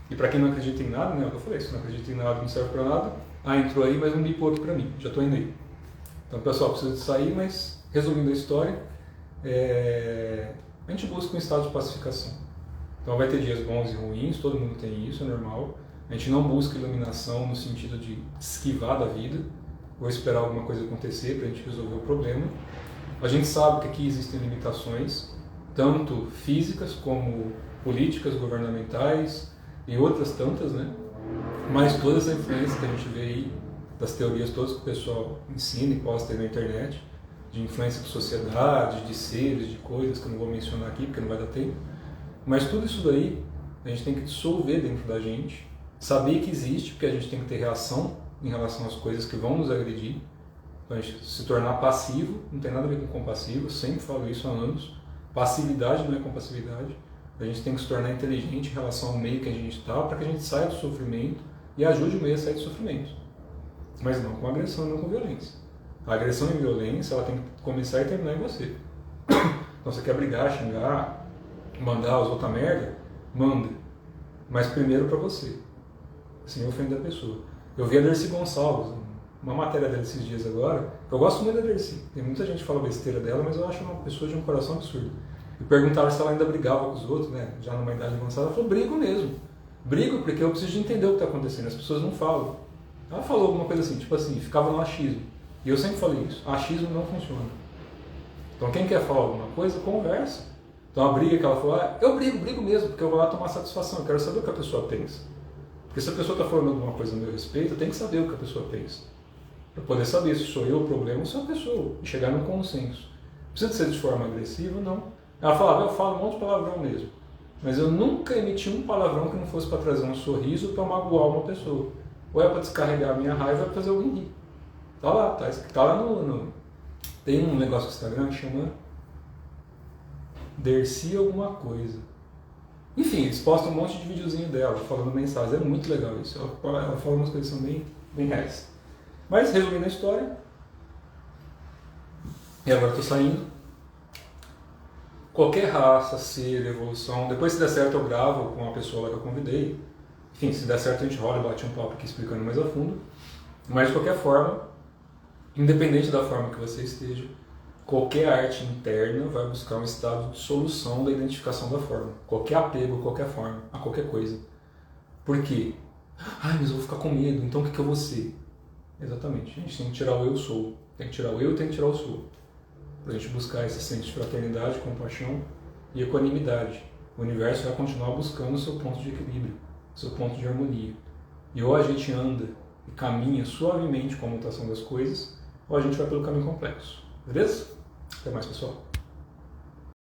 e para quem não acredita em nada, né, eu falei, se não acredita em nada, não serve para nada, entrou aí, mas não limpou aqui para mim, já estou indo aí. Então, pessoal, precisa de sair, mas resumindo a história, a gente busca um estado de pacificação. Então vai ter dias bons e ruins, todo mundo tem isso, é normal. A gente não busca iluminação no sentido de esquivar da vida, ou esperar alguma coisa acontecer para a gente resolver o problema. A gente sabe que aqui existem limitações, tanto físicas como políticas, governamentais e outras tantas, né? Mas toda essa influência que a gente vê aí, das teorias todas que o pessoal ensina e posta aí na internet, de influência de sociedade, de seres, de coisas que eu não vou mencionar aqui porque não vai dar tempo, mas tudo isso daí a gente tem que dissolver dentro da gente, saber que existe, porque a gente tem que ter reação em relação às coisas que vão nos agredir. Então a gente se tornar passivo, não tem nada a ver com compassivo, eu sempre falo isso há anos. Passividade não é compassividade. A gente tem que se tornar inteligente em relação ao meio que a gente está, para que a gente saia do sofrimento e ajude o meio a sair do sofrimento. Mas não com agressão, não com violência. A agressão e violência, ela tem que começar e terminar em você. Então você quer brigar, xingar, mandar os outros a merda? Manda. Mas primeiro para você. Sem ofender a pessoa. Eu vi a Dercy Gonçalves, uma matéria dela esses dias agora. Eu gosto muito da Dercy. Tem muita gente que fala besteira dela, mas eu acho uma pessoa de um coração absurdo. E perguntaram se ela ainda brigava com os outros, né? Já numa idade avançada. Ela falou, brigo mesmo. Brigo porque eu preciso de entender o que está acontecendo. As pessoas não falam. Ela falou alguma coisa assim, tipo assim, ficava no achismo. E eu sempre falei isso. Achismo não funciona. Então quem quer falar alguma coisa, conversa. Então a briga que ela falou, eu brigo mesmo, porque eu vou lá tomar satisfação. Eu quero saber o que a pessoa pensa. Porque se a pessoa está falando alguma coisa a meu respeito, eu tenho que saber o que a pessoa pensa. Para poder saber se sou eu o problema ou se é a pessoa. E chegar num consenso. Precisa ser de forma agressiva? Não. Ela falava, eu falo um monte de palavrão mesmo. Mas eu nunca emiti um palavrão que não fosse para trazer um sorriso ou para magoar uma pessoa. Ou é para descarregar a minha raiva ou é para fazer alguém rir. Tá lá, tá lá no... Tem um negócio no Instagram que chama Dercy alguma coisa. Enfim, eles postam um monte de videozinho dela, falando mensagens. É muito legal isso. Ela fala umas coisas que são bem reais. Mas, resumindo a história, e agora eu tô saindo. Qualquer raça, ser, evolução, depois se der certo eu gravo com a pessoa lá que eu convidei. Enfim, se der certo a gente rola e bate um papo aqui explicando mais a fundo. Mas de qualquer forma, independente da forma que você esteja, qualquer arte interna vai buscar um estado de solução da identificação da forma. Qualquer apego, qualquer forma, a qualquer coisa. Por quê? Mas eu vou ficar com medo, então o que eu vou ser? Exatamente, a gente tem que tirar o eu sou. Tem que tirar o eu e tem que tirar o sou. Para a gente buscar esse senso de fraternidade, compaixão e equanimidade. O universo vai continuar buscando o seu ponto de equilíbrio, o seu ponto de harmonia. E ou a gente anda e caminha suavemente com a mutação das coisas, ou a gente vai pelo caminho complexo. Beleza? Até mais, pessoal.